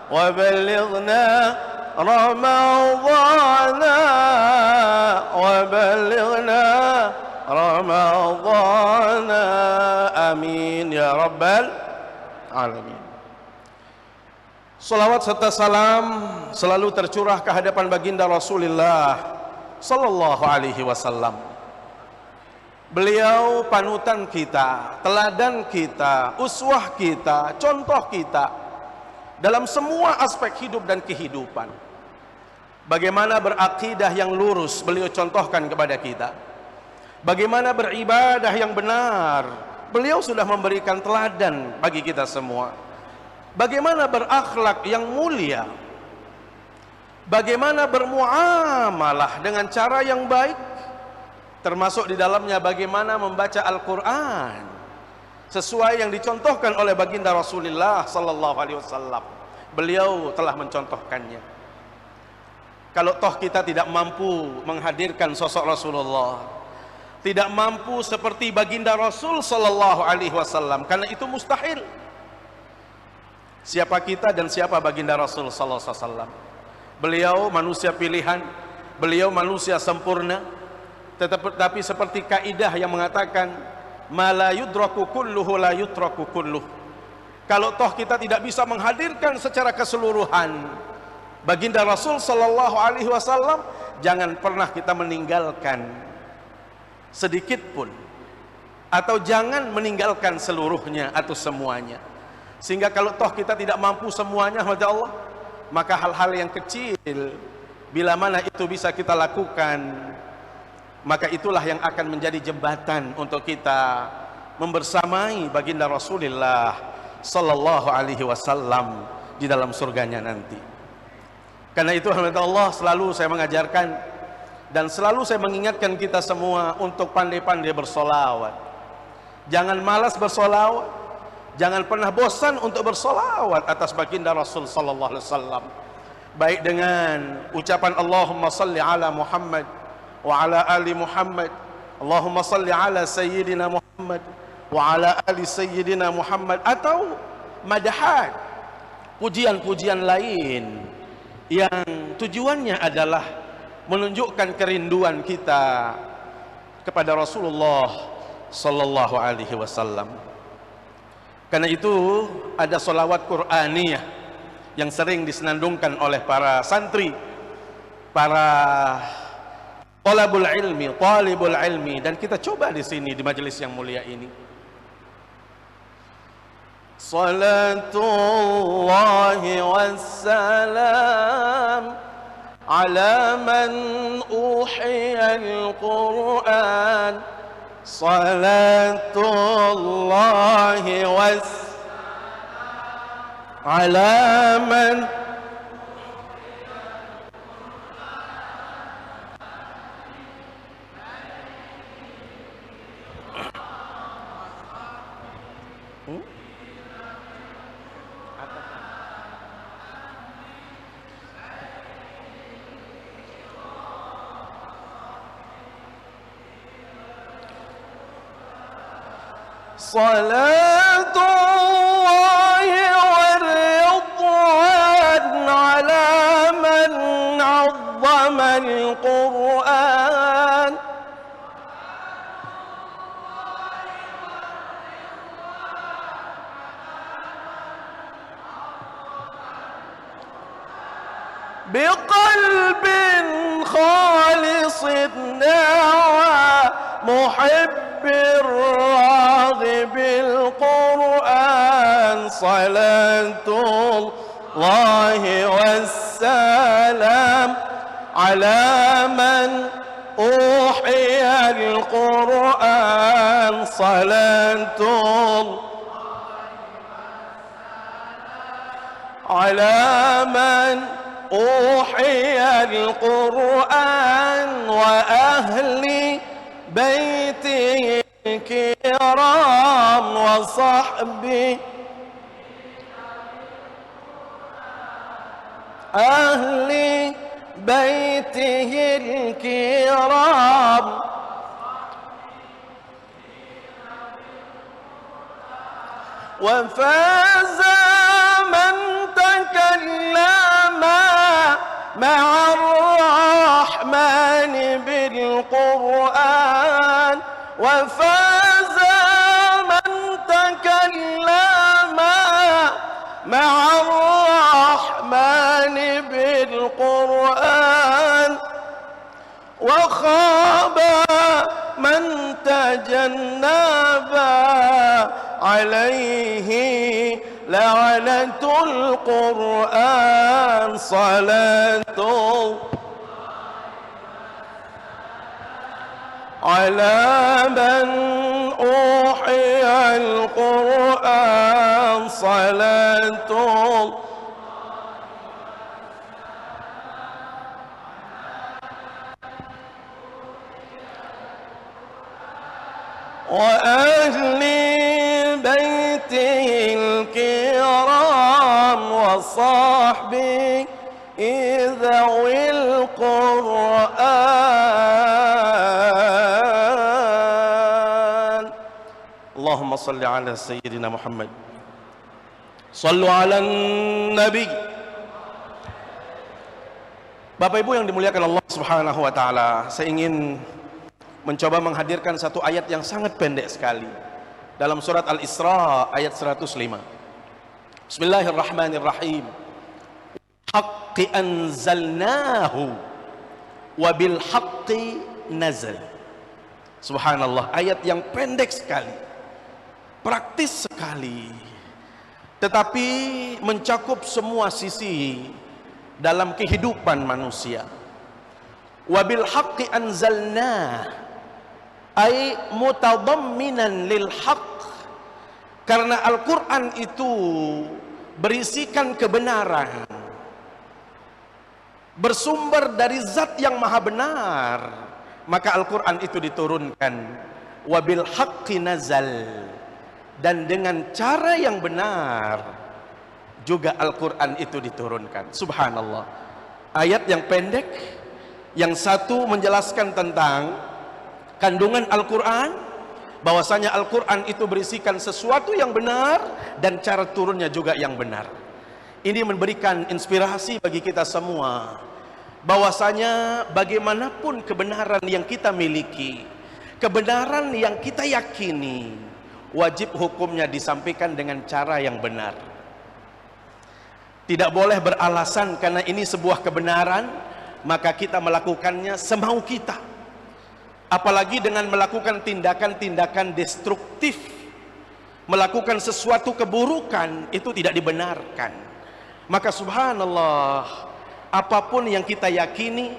wa ballighna Ramadhan wa ballighna Ramadhan. Amin ya rabbal alamin. Salawat serta salam selalu tercurah ke hadapan baginda Rasulullah sallallahu alaihi wasallam. Beliau panutan kita, teladan kita, uswah kita, contoh kita dalam semua aspek hidup dan kehidupan. Bagaimana berakidah yang lurus beliau contohkan kepada kita. Bagaimana beribadah yang benar, beliau sudah memberikan teladan bagi kita semua. Bagaimana berakhlak yang mulia, bagaimana bermuamalah dengan cara yang baik, termasuk di dalamnya bagaimana membaca Al-Quran sesuai yang dicontohkan oleh baginda Rasulullah sallallahu alaihi wasallam. Beliau telah mencontohkannya. Kalau toh kita tidak mampu menghadirkan sosok Rasulullah, tidak mampu seperti baginda Rasul sallallahu alaihi wasallam, karena itu mustahil. Siapa kita dan siapa baginda Rasul sallallahu alaihi wasallam? Beliau manusia pilihan, beliau manusia sempurna, tetapi seperti kaidah yang mengatakan ma la yudraku kulluhu la yutraku kulluh. Kalau toh kita tidak bisa menghadirkan secara keseluruhan baginda Rasul sallallahu alaihi wasallam, jangan pernah kita meninggalkan sedikit pun, atau jangan meninggalkan seluruhnya atau semuanya. Sehingga kalau toh kita tidak mampu semuanya, masya Allah, maka hal-hal yang kecil bila mana itu bisa kita lakukan, maka itulah yang akan menjadi jembatan untuk kita membersamai baginda Rasulullah sallallahu alaihi wasallam di dalam surganya nanti. Karena itu alhamdulillah selalu saya mengajarkan dan selalu saya mengingatkan kita semua untuk pandai-pandai bersolawat. Jangan malas bersolawat. Jangan pernah bosan untuk bersolawat atas baginda Rasul sallallahu alaihi wasallam. Baik dengan ucapan Allahumma salli ala Muhammad wa ala ali Muhammad. Allahumma salli ala sayyidina Muhammad wa ala ali sayyidina Muhammad, atau madahat, pujian-pujian lain yang tujuannya adalah menunjukkan kerinduan kita kepada Rasulullah sallallahu alaihi wasallam. Karena itu ada solawat Qur'aniyah yang sering disenandungkan oleh para santri, para talibul ilmi, dan kita coba di sini di majelis yang mulia ini. Salatullahi wassalam ala man uhiyal Qur'an. Salatullahi wassalam ala man صلاة الله والرضوان على من عظم القرآن بقلب خالص نوى محب الراغب القرآن صلاة الله والسلام على من أوحي القرآن صلاة على من أوحي القرآن وأهل بيته الكرام وصحبه أهل بيته الكرام وفاز من تكلم مع الرحمن بالقرآن وفاز من تكلم مع الرحمن بالقرآن وخاب من تجنب عليه لعنة القرآن صلاة على من أوحي القرآن صلاة وأهل بيته الكرام وصحبه ذوي القرآن اللهم صل على سيدنا محمد صلوا على النبي. Bapak Ibu yang dimuliakan Allah Subhanahu wa taala, saya ingin mencoba menghadirkan satu ayat yang sangat pendek sekali dalam surat Al-Isra ayat 105. Bismillahirrahmanirrahim. Haqqi anzalnahu wa bil haqqi nazal. Subhanallah, ayat yang pendek sekali, praktis sekali, tetapi mencakup semua sisi dalam kehidupan manusia. Wa bil haqqi anzalna ay mutadamminan lil haqq, karena Al-Quran itu berisikan kebenaran, bersumber dari zat yang maha benar, maka Al-Quran itu diturunkan. Wabil haqqi nazal, dan dengan cara yang benar juga Al-Quran itu diturunkan. Subhanallah, ayat yang pendek, yang satu menjelaskan tentang kandungan Al-Quran, bahwasanya Al-Quran itu berisikan sesuatu yang benar dan cara turunnya juga yang benar. Ini memberikan inspirasi bagi kita semua, bahwasanya bagaimanapun kebenaran yang kita miliki, kebenaran yang kita yakini, wajib hukumnya disampaikan dengan cara yang benar. Tidak boleh beralasan karena ini sebuah kebenaran maka kita melakukannya semau kita, apalagi dengan melakukan tindakan-tindakan destruktif, melakukan sesuatu keburukan, itu tidak dibenarkan. Maka subhanallah, apapun yang kita yakini,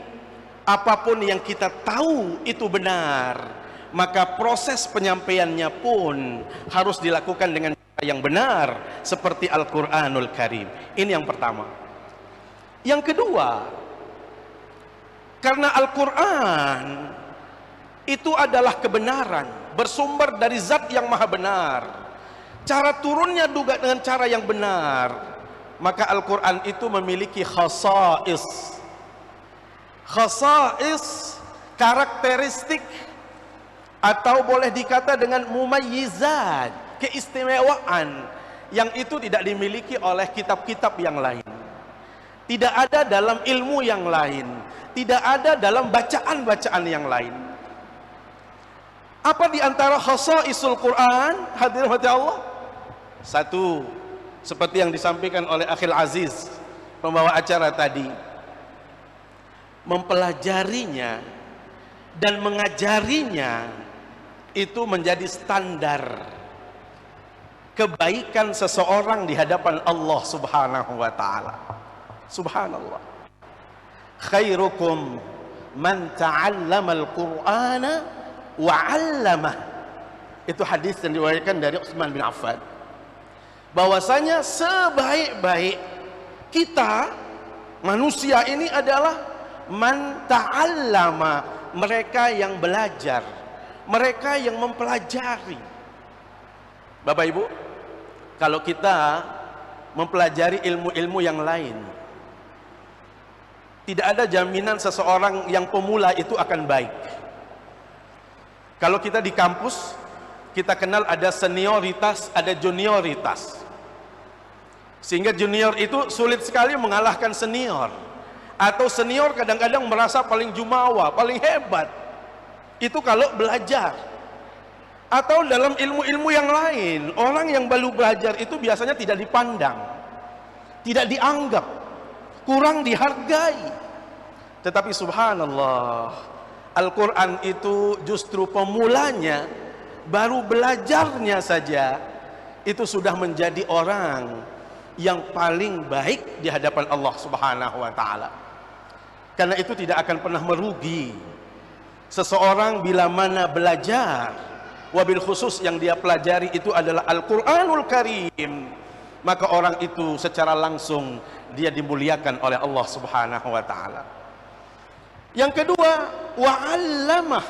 apapun yang kita tahu itu benar, maka proses penyampaiannya pun harus dilakukan dengan cara yang benar, seperti Al-Quranul Karim. Ini yang pertama. Yang kedua, karena Al-Quran itu adalah kebenaran, bersumber dari zat yang maha benar, cara turunnya juga dengan cara yang benar, maka Al-Quran itu memiliki khasais, karakteristik atau boleh dikata dengan mumayyizat, keistimewaan yang itu tidak dimiliki oleh kitab-kitab yang lain, tidak ada dalam ilmu yang lain, tidak ada dalam bacaan-bacaan yang lain. Apa di antara khasaisul Quran, hadirin hati Allah? Satu, seperti yang disampaikan oleh Akhil Aziz, pembawa acara tadi, mempelajarinya dan mengajarinya itu menjadi standar kebaikan seseorang di hadapan Allah Subhanahu wa taala. Subhanallah. Khairukum man ta'allamal Qur'ana wa 'allamah. Itu hadis yang diriwayatkan dari Utsman bin Affan. Bahwasanya sebaik-baik kita manusia ini adalah man ta'allama, mereka yang belajar, mereka yang mempelajari. Bapak Ibu, kalau kita mempelajari ilmu-ilmu yang lain, tidak ada jaminan seseorang yang pemula itu akan baik. Kalau kita di kampus, kita kenal ada senioritas, ada junioritas. Sehingga junior itu sulit sekali mengalahkan senior. Atau senior kadang-kadang merasa paling jumawa, paling hebat. Itu kalau belajar. Atau dalam ilmu-ilmu yang lain, orang yang baru belajar itu biasanya tidak dipandang, tidak dianggap, kurang dihargai. Tetapi subhanallah, Al-Quran itu justru pemulanya, baru belajarnya saja, itu sudah menjadi orang yang paling baik di hadapan Allah Subhanahu wa ta'ala. Karena itu tidak akan pernah merugi seseorang bila mana belajar, wabil khusus yang dia pelajari itu adalah Al-Quranul Karim, maka orang itu secara langsung dia dimuliakan oleh Allah Subhanahu wa ta'ala. Yang kedua, wa'allamah,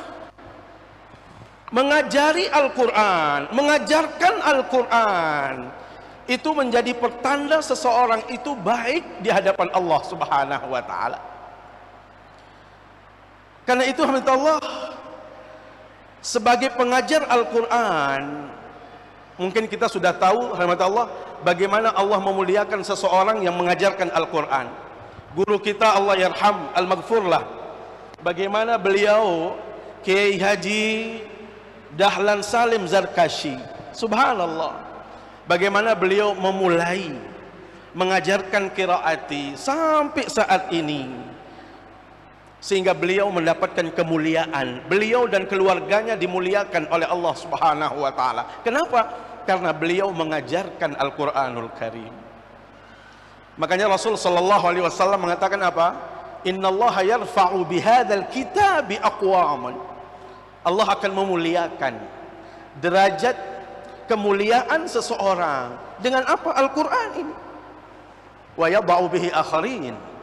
mengajari Al-Quran, mengajarkan Al-Quran, itu menjadi pertanda seseorang itu baik di hadapan Allah Subhanahu wa ta'ala. Karena itu alhamdulillah, sebagai pengajar Al-Quran, mungkin kita sudah tahu alhamdulillah bagaimana Allah memuliakan seseorang yang mengajarkan Al-Quran. Guru kita Allah yarham al-maghfurlah, bagaimana beliau Kiai Haji Dahlan Salim Zarkashi, subhanallah, bagaimana beliau memulai mengajarkan qiraati sampai saat ini, sehingga beliau mendapatkan kemuliaan. Beliau dan keluarganya dimuliakan oleh Allah Subhanahu wa ta'ala. Kenapa? Karena beliau mengajarkan Al-Quranul Karim. Makanya Rasul sallallahu alaihi wasallam mengatakan apa? Innallaha yarfa'u bihadzal kitabi aqwaman. Allah akan memuliakan derajat kemuliaan seseorang dengan apa? Al-Quran ini. Wa yada'u bihi akharin.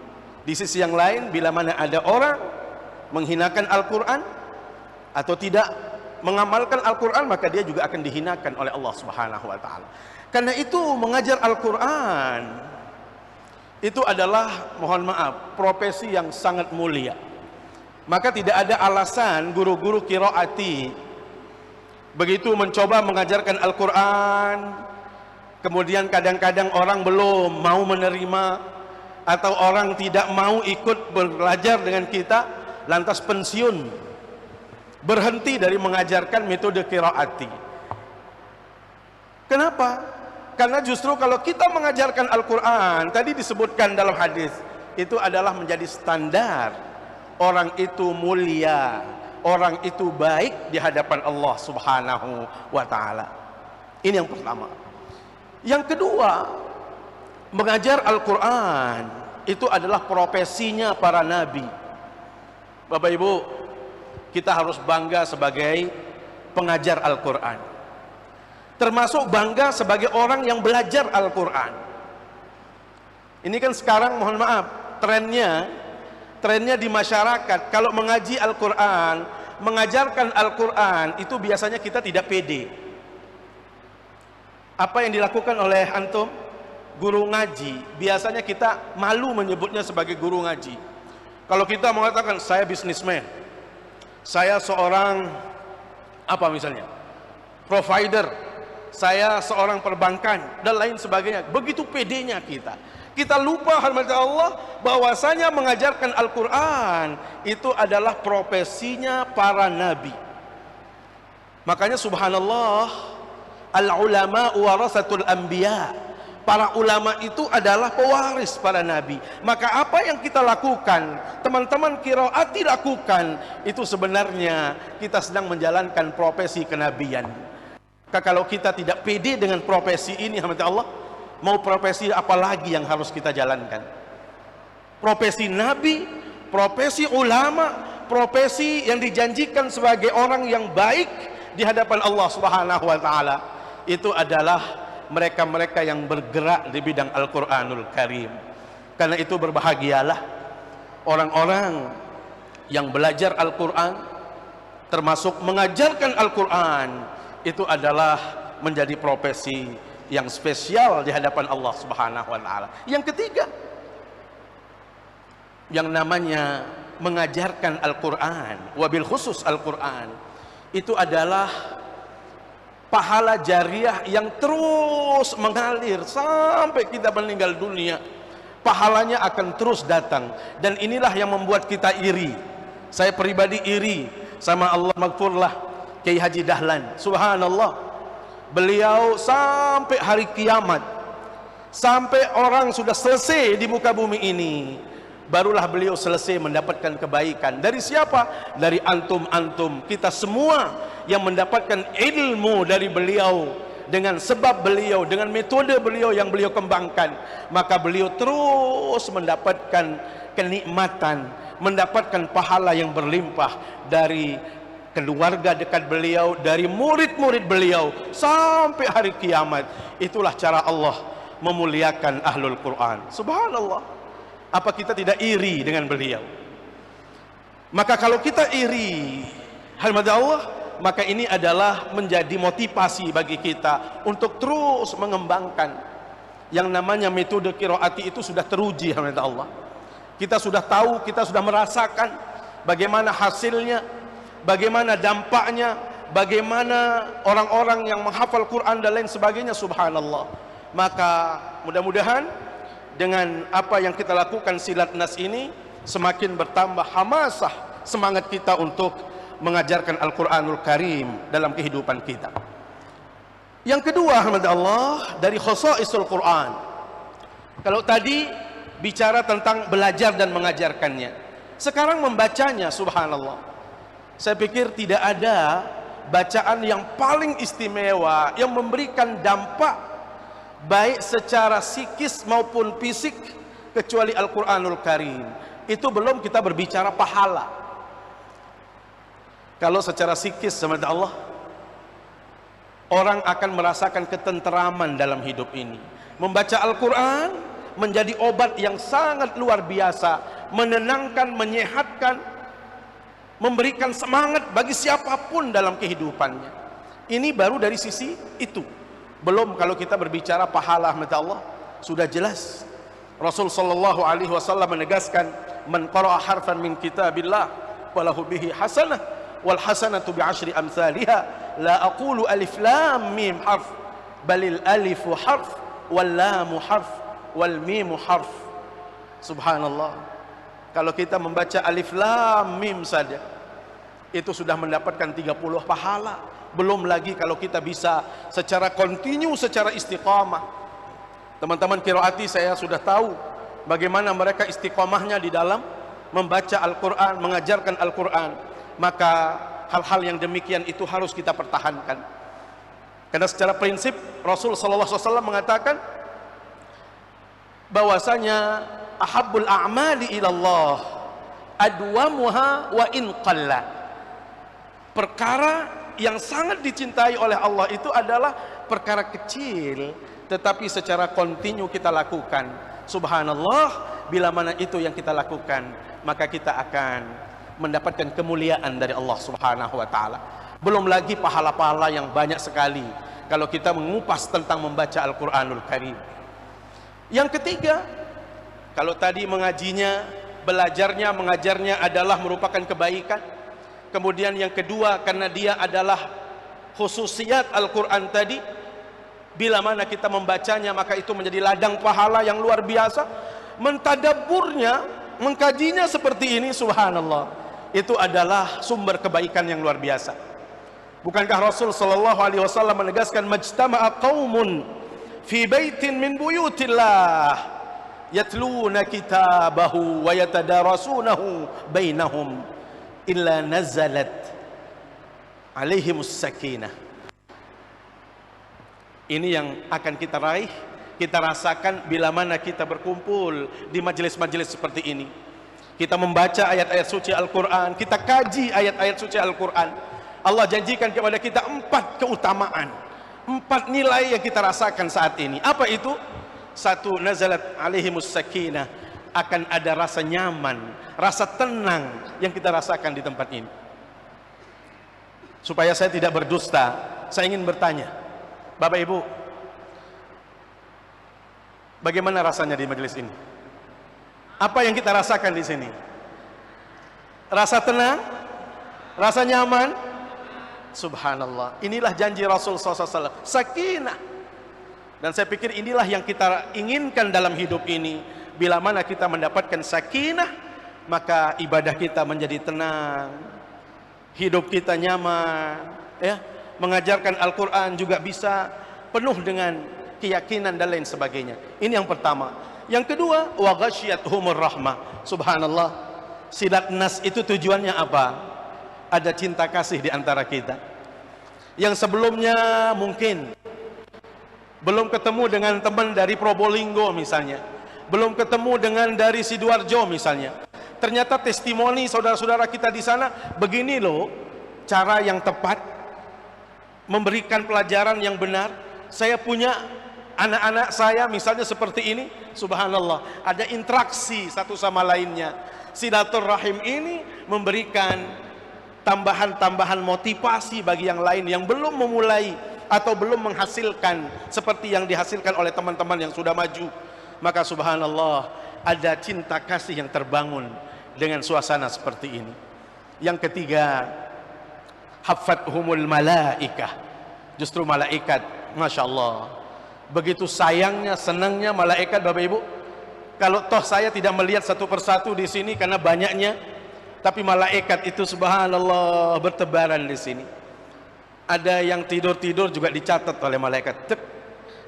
Di sisi yang lain, bila mana ada orang menghinakan Al-Quran atau tidak mengamalkan Al-Quran, maka dia juga akan dihinakan oleh Allah Subhanahu wa ta'ala. Karena itu mengajar Al-Quran itu adalah, mohon maaf, profesi yang sangat mulia. Maka tidak ada alasan guru-guru qiraati begitu mencoba mengajarkan Al-Quran, kemudian kadang-kadang orang belum mau menerima, atau orang tidak mau ikut belajar dengan kita, lantas pensiun, berhenti dari mengajarkan metode qiraati. Kenapa? Karena justru kalau kita mengajarkan Al-Quran, tadi disebutkan dalam hadis, itu adalah menjadi standar orang itu mulia, orang itu baik di hadapan Allah Subhanahu wa ta'ala. Ini yang pertama. Yang kedua, mengajar Al-Quran itu adalah profesinya para nabi. Bapak Ibu, kita harus bangga sebagai pengajar Al-Quran, termasuk bangga sebagai orang yang belajar Al-Quran. Ini kan sekarang, mohon maaf, trennya di masyarakat, kalau mengaji Al-Quran, mengajarkan Al-Quran, itu biasanya kita tidak pede. Apa yang dilakukan oleh antum? Guru ngaji, biasanya kita malu menyebutnya sebagai guru ngaji. Kalau kita mengatakan saya bisnismen, saya seorang Apa misalnya? Provider, saya seorang perbankan dan lain sebagainya. Begitu pedenya kita. Kita lupa hormat Allah bahwasanya mengajarkan Al-Quran itu adalah profesinya para nabi. Makanya subhanallah, al-ulama warasatul anbiya. Para ulama itu adalah pewaris para nabi. Maka apa yang kita lakukan, teman-teman qiraati lakukan, itu sebenarnya kita sedang menjalankan profesi kenabian. Maka kalau kita tidak pede dengan profesi ini, Allah, mau profesi apa lagi yang harus kita jalankan? Profesi nabi, profesi ulama, profesi yang dijanjikan sebagai orang yang baik di hadapan Allah Subhanahu wa taala, itu adalah mereka-mereka yang bergerak di bidang Al-Quranul Karim. Karena itu berbahagialah orang-orang yang belajar Al-Quran, termasuk mengajarkan Al-Quran. Itu adalah menjadi profesi yang spesial di hadapan Allah Subhanahu wa taala. Yang ketiga, yang namanya mengajarkan Al-Quran, wabil khusus Al-Quran, itu adalah pahala jariah yang terus mengalir sampai kita meninggal dunia. Pahalanya akan terus datang, dan inilah yang membuat kita iri. Saya pribadi iri sama Allah maghfurlah Kiai Haji Dahlan. Subhanallah, beliau sampai hari kiamat, sampai orang sudah selesai di muka bumi ini, barulah beliau selesai mendapatkan kebaikan. Dari siapa? Dari antum-antum, kita semua yang mendapatkan ilmu dari beliau, dengan sebab beliau, dengan metode beliau yang beliau kembangkan, maka beliau terus mendapatkan kenikmatan, mendapatkan pahala yang berlimpah dari keluarga dekat beliau, dari murid-murid beliau sampai hari kiamat. Itulah cara Allah memuliakan ahlul Quran. Subhanallah, apa kita tidak iri dengan beliau? Maka kalau kita iri, alhamdulillah, maka ini adalah menjadi motivasi bagi kita untuk terus mengembangkan. Yang namanya metode qiraati itu sudah teruji, alhamdulillah. Kita sudah tahu, kita sudah merasakan bagaimana hasilnya, bagaimana dampaknya, bagaimana orang-orang yang menghafal Quran dan lain sebagainya. Subhanallah. Maka mudah-mudahan dengan apa yang kita lakukan silat nas ini, semakin bertambah hamasah semangat kita untuk mengajarkan Al-Quranul Karim dalam kehidupan kita. Yang kedua, alhamdulillah, dari khosaisul Quran. Kalau tadi bicara tentang belajar dan mengajarkannya, sekarang membacanya. Subhanallah, saya pikir tidak ada bacaan yang paling istimewa, yang memberikan dampak baik secara psikis maupun fisik, kecuali Al-Quranul Karim. Itu belum kita berbicara pahala. Kalau secara psikis, sama Allah, orang akan merasakan ketenteraman dalam hidup ini. Membaca Al-Quran menjadi obat yang sangat luar biasa, menenangkan, menyehatkan, memberikan semangat bagi siapapun dalam kehidupannya. Ini baru dari sisi itu. Belum kalau kita berbicara pahala, Allah sudah jelas. Rasul sallallahu alaihi wasallam menegaskan, man qara'a harfan min kitabillah walahu bihi hasanah wal hasanatu bi asyri amsalha, la aqulu alif lam mim harf balil alifu harf wal lamu harf wal mimu harf. Subhanallah, kalau kita membaca alif lam mim saja itu sudah mendapatkan 30 pahala. Belum lagi kalau kita bisa secara kontinu, secara istiqamah. Teman-teman qiraati, saya sudah tahu bagaimana mereka istiqamahnya di dalam membaca Al-Quran, mengajarkan Al-Quran. Maka hal-hal yang demikian itu harus kita pertahankan. Karena secara prinsip Rasul sallallahu alaihi wasallam mengatakan bahwasanya ahabbul a'mali ilallah adwamuha wa in qalla. Perkara yang sangat dicintai oleh Allah itu adalah perkara kecil, tetapi secara kontinu kita lakukan. Subhanallah, bila mana itu yang kita lakukan, maka kita akan mendapatkan kemuliaan dari Allah Subhanahu wa taala. Belum lagi pahala-pahala yang banyak sekali kalau kita mengupas tentang membaca Al-Quranul Karim. Yang ketiga, kalau tadi mengajinya, belajarnya, mengajarnya adalah merupakan kebaikan. Kemudian yang kedua, karena dia adalah khususiyat Al-Quran tadi, bila mana kita membacanya maka itu menjadi ladang pahala yang luar biasa. Mentadabburnya, mengkajinya seperti ini, subhanallah, itu adalah sumber kebaikan yang luar biasa. Bukankah Rasul sallallahu alaihi wasallam menegaskan, majtama'a qaumun fi baitin min buyutillah yatluna kitabahu wa yatadarasunahu bainahum illa nazalat alaihimus sakinah. Ini yang akan kita raih, kita rasakan bila mana kita berkumpul di majelis-majelis seperti ini. Kita membaca ayat-ayat suci Al-Quran, kita kaji ayat-ayat suci Al-Quran. Allah janjikan kepada kita 4 keutamaan, 4 nilai yang kita rasakan saat ini. Apa itu? 1, nazalat alaihimus sakinah, akan ada rasa nyaman, rasa tenang yang kita rasakan di tempat ini. Supaya saya tidak berdusta, saya ingin bertanya, Bapak Ibu, bagaimana rasanya di majelis ini? Apa yang kita rasakan di sini? Rasa tenang? Rasa nyaman? Subhanallah, inilah janji Rasul SAW, sakinah. Dan saya pikir inilah yang kita inginkan dalam hidup ini. Bila mana kita mendapatkan sakinah, maka ibadah kita menjadi tenang, hidup kita nyaman, ya. Mengajarkan Al-Quran juga bisa penuh dengan keyakinan dan lain sebagainya. Ini yang pertama. Yang kedua, wa ghasyiyatuhumur rahmah. Subhanallah, silat nas itu tujuannya apa? Ada cinta kasih di antara kita. Yang sebelumnya mungkin belum ketemu dengan teman dari Probolinggo misalnya, belum ketemu dengan dari Sidoarjo misalnya, ternyata testimoni saudara-saudara kita di sana, begini loh cara yang tepat memberikan pelajaran yang benar. Saya punya anak-anak saya misalnya seperti ini, subhanallah, ada interaksi satu sama lainnya. Silaturahim ini memberikan tambahan-tambahan motivasi bagi yang lain yang belum memulai atau belum menghasilkan seperti yang dihasilkan oleh teman-teman yang sudah maju. Maka subhanallah, ada cinta kasih yang terbangun dengan suasana seperti ini. Yang ketiga, haffathumul malaikah. Justru malaikat, Masya Allah, begitu sayangnya, senangnya malaikat, Bapak Ibu. Kalau toh saya tidak melihat satu persatu di sini karena banyaknya, tapi malaikat itu subhanallah bertebaran di sini. Ada yang tidur-tidur juga dicatat oleh malaikat.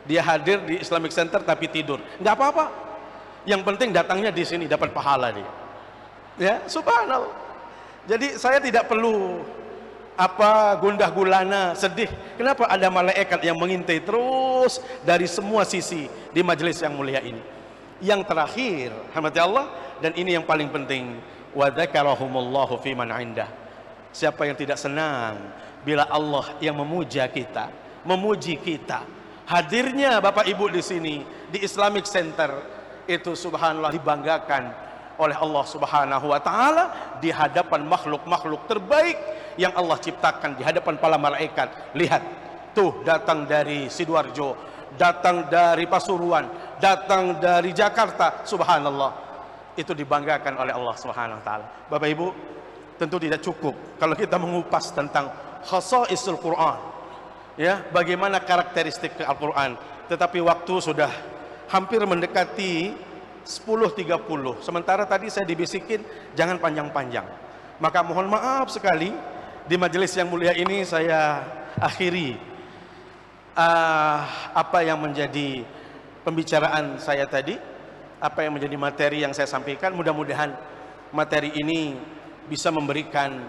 Dia hadir di Islamic Center tapi tidur, nggak apa-apa. Yang penting datangnya di sini dapat pahala dia. Ya, subhanallah. Jadi saya tidak perlu gundah gulana, sedih. Kenapa ada malaikat yang mengintai terus dari semua sisi di majelis yang mulia ini? Yang terakhir, rahmat Allah, dan ini yang paling penting, wa dzakarahumullahu fi man 'indah. Siapa yang tidak senang bila Allah yang memuja kita, memuji kita? Hadirnya Bapak Ibu di sini di Islamic Center itu subhanallah dibanggakan oleh Allah Subhanahu wa taala di hadapan makhluk-makhluk terbaik yang Allah ciptakan, di hadapan para malaikat. Lihat, tuh datang dari Sidoarjo, datang dari Pasuruan, datang dari Jakarta, subhanallah. Itu dibanggakan oleh Allah Subhanahu wa taala. Bapak Ibu, tentu tidak cukup kalau kita mengupas tentang khasaisul Quran, ya, bagaimana karakteristik Al-Quran. Tetapi waktu sudah hampir mendekati 10.30. Sementara tadi saya dibisikin jangan panjang-panjang. Maka mohon maaf sekali, di majelis yang mulia ini saya akhiri apa yang menjadi pembicaraan saya tadi, apa yang menjadi materi yang saya sampaikan. Mudah-mudahan materi ini bisa memberikan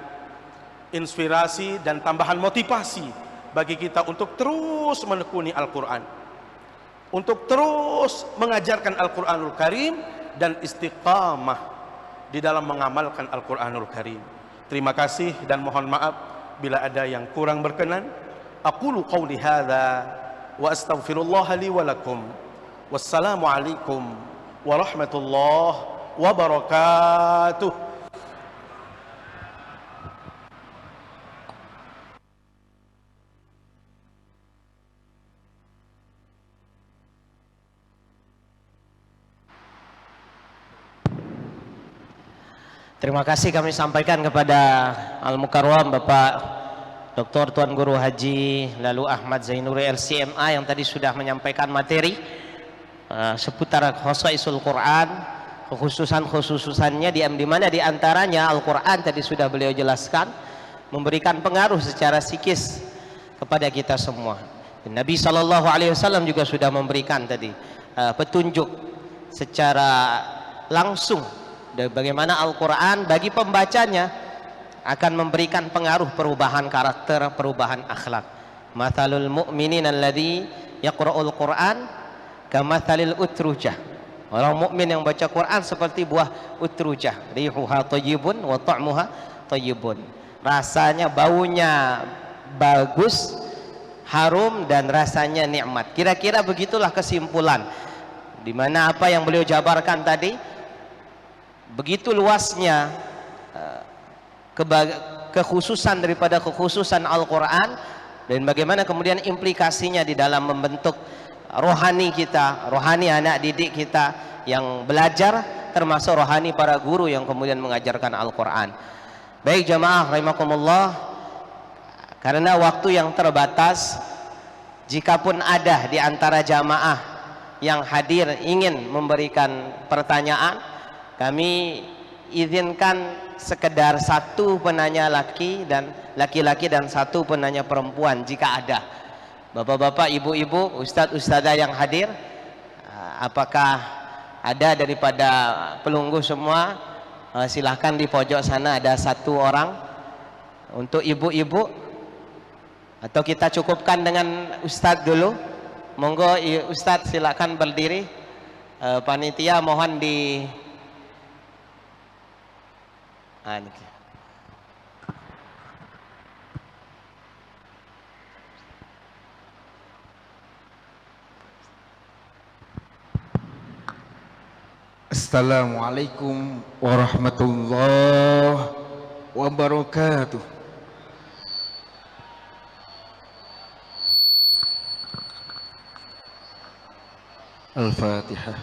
inspirasi dan tambahan motivasi bagi kita untuk terus menekuni Al-Quran, untuk terus mengajarkan Al-Quranul Karim dan istiqamah di dalam mengamalkan Al-Quranul Karim. Terima kasih dan mohon maaf bila ada yang kurang berkenan. Aqulu qawli hadza wa astaghfirullah li wa lakum. Wassalamu alaikum warahmatullahi wabarakatuh. Terima kasih kami sampaikan kepada Al-Mukarram Bapak Dr. Tuan Guru Haji Lalu Ahmad Zainuri LCMA yang tadi sudah menyampaikan materi seputar khosaisul Quran, khususannya di mana di antaranya Al-Quran tadi sudah beliau jelaskan memberikan pengaruh secara psikis kepada kita semua. Dan Nabi SAW juga sudah memberikan tadi petunjuk secara langsung bagaimana Al-Quran bagi pembacanya akan memberikan pengaruh perubahan karakter, perubahan akhlak. Mathalul mu'minin alladhi yaqra'ul Quran kamathalil utrujah. Orang mukmin yang baca Quran seperti buah utrujah, rihuha thayyibun wa ta'muha thayyibun. Rasanya, baunya bagus, harum, dan rasanya nikmat. Kira-kira begitulah kesimpulan di mana apa yang beliau jabarkan tadi, begitu luasnya kekhususan daripada kekhususan Al-Quran, dan bagaimana kemudian implikasinya di dalam membentuk rohani kita, rohani anak didik kita yang belajar, termasuk rohani para guru yang kemudian mengajarkan Al-Quran. Baik jamaah rahimakumullah, karena waktu yang terbatas, jikapun ada di antara jamaah yang hadir ingin memberikan pertanyaan, kami izinkan sekedar satu penanya laki-laki dan satu penanya perempuan jika ada. Bapak-bapak, ibu-ibu, ustadz-ustadzah yang hadir, apakah ada daripada pelunggu semua? Silahkan di pojok sana ada satu orang untuk ibu-ibu, atau kita cukupkan dengan ustadz dulu. Monggo ustadz silakan berdiri. Panitia mohon di Assalamualaikum warahmatullahi wabarakatuh. Al-Fatihah.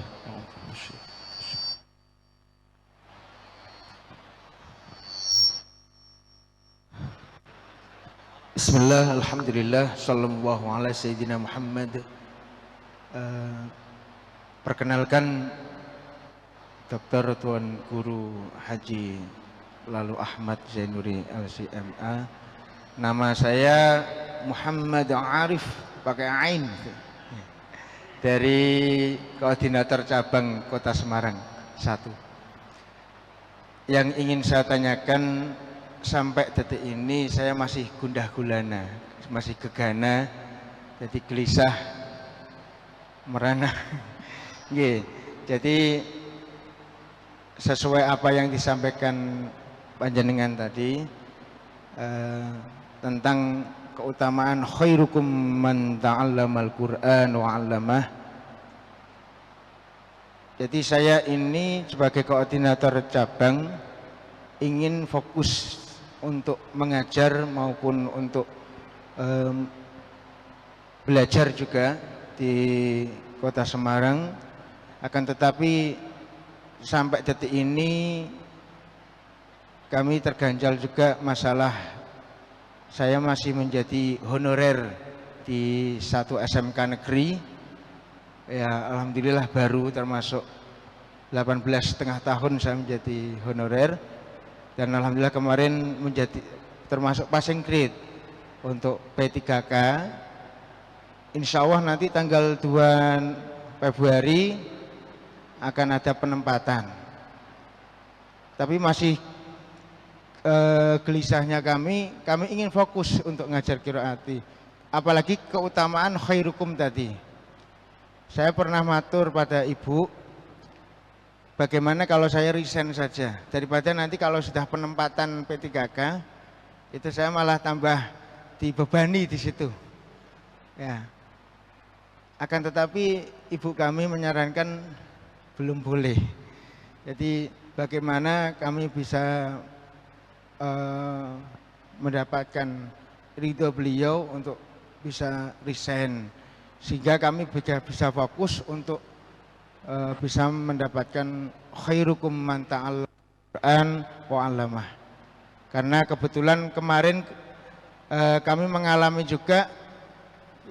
Bismillah, alhamdulillah, sallallahu ala sayyidina Muhammad. Perkenalkan, Dr. Tuan Guru Haji Lalu Ahmad Zainuri LCMA. Nama saya Muhammad Arif, pakai Ain, dari Koordinator Cabang Kota Semarang 1. Yang ingin saya tanyakan, sampai detik ini saya masih gundah gulana, masih gegana, jadi gelisah, merana. Jadi sesuai apa yang disampaikan panjenengan tadi tentang keutamaan khairukum man ta'allamal Qur'an wa 'allamah. Jadi saya ini sebagai koordinator cabang ingin fokus untuk mengajar maupun untuk belajar juga di Kota Semarang. Akan tetapi sampai detik ini kami terganjal juga masalah saya masih menjadi honorer di satu SMK negeri. Ya, alhamdulillah baru termasuk 18,5 tahun saya menjadi honorer, dan alhamdulillah kemarin menjadi termasuk passing grade untuk P3K. Insya Allah nanti tanggal 2 Februari akan ada penempatan. Tapi masih gelisahnya kami ingin fokus untuk ngajar qiraati. Apalagi keutamaan khairukum tadi. Saya pernah matur pada ibu, bagaimana kalau saya resign saja, daripada nanti kalau sudah penempatan P3K itu saya malah tambah dibebani di situ. Ya. Akan tetapi ibu kami menyarankan belum boleh. Jadi bagaimana kami bisa mendapatkan ridho beliau untuk bisa resign, sehingga kami bisa fokus untuk bisa mendapatkan khairukum man ta'allama Quran wa 'allamah. Karena kebetulan kemarin kami mengalami juga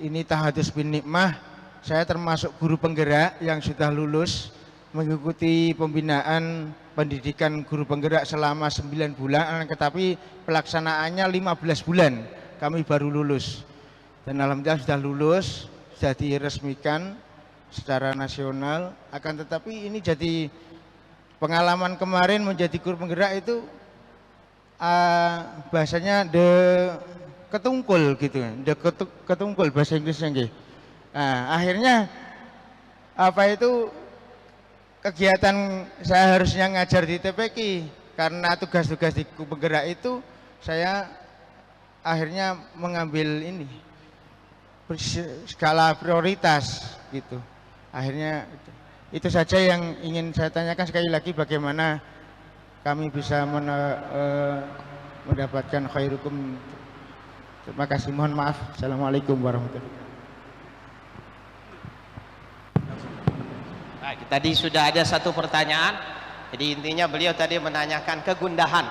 ini tahadus bin nikmah. Saya termasuk guru penggerak yang sudah lulus mengikuti pembinaan pendidikan guru penggerak selama 9 bulan, tetapi pelaksanaannya 15 bulan kami baru lulus. Dan alhamdulillah sudah lulus, sudah diresmikan secara nasional. Akan tetapi ini jadi pengalaman kemarin menjadi guru penggerak itu bahasanya ketungkul gitu, ketungkul bahasa Inggrisnya nggih. Nah, akhirnya kegiatan saya harusnya ngajar di TPQ, karena tugas-tugas di guru penggerak itu saya akhirnya mengambil ini skala prioritas gitu. Akhirnya itu saja yang ingin saya tanyakan. Sekali lagi, bagaimana kami bisa mendapatkan khairukum. Terima kasih, mohon maaf. Assalamualaikum warahmatullahi wabarakatuh. Baik, tadi sudah ada satu pertanyaan. Jadi intinya beliau tadi menanyakan kegundahan,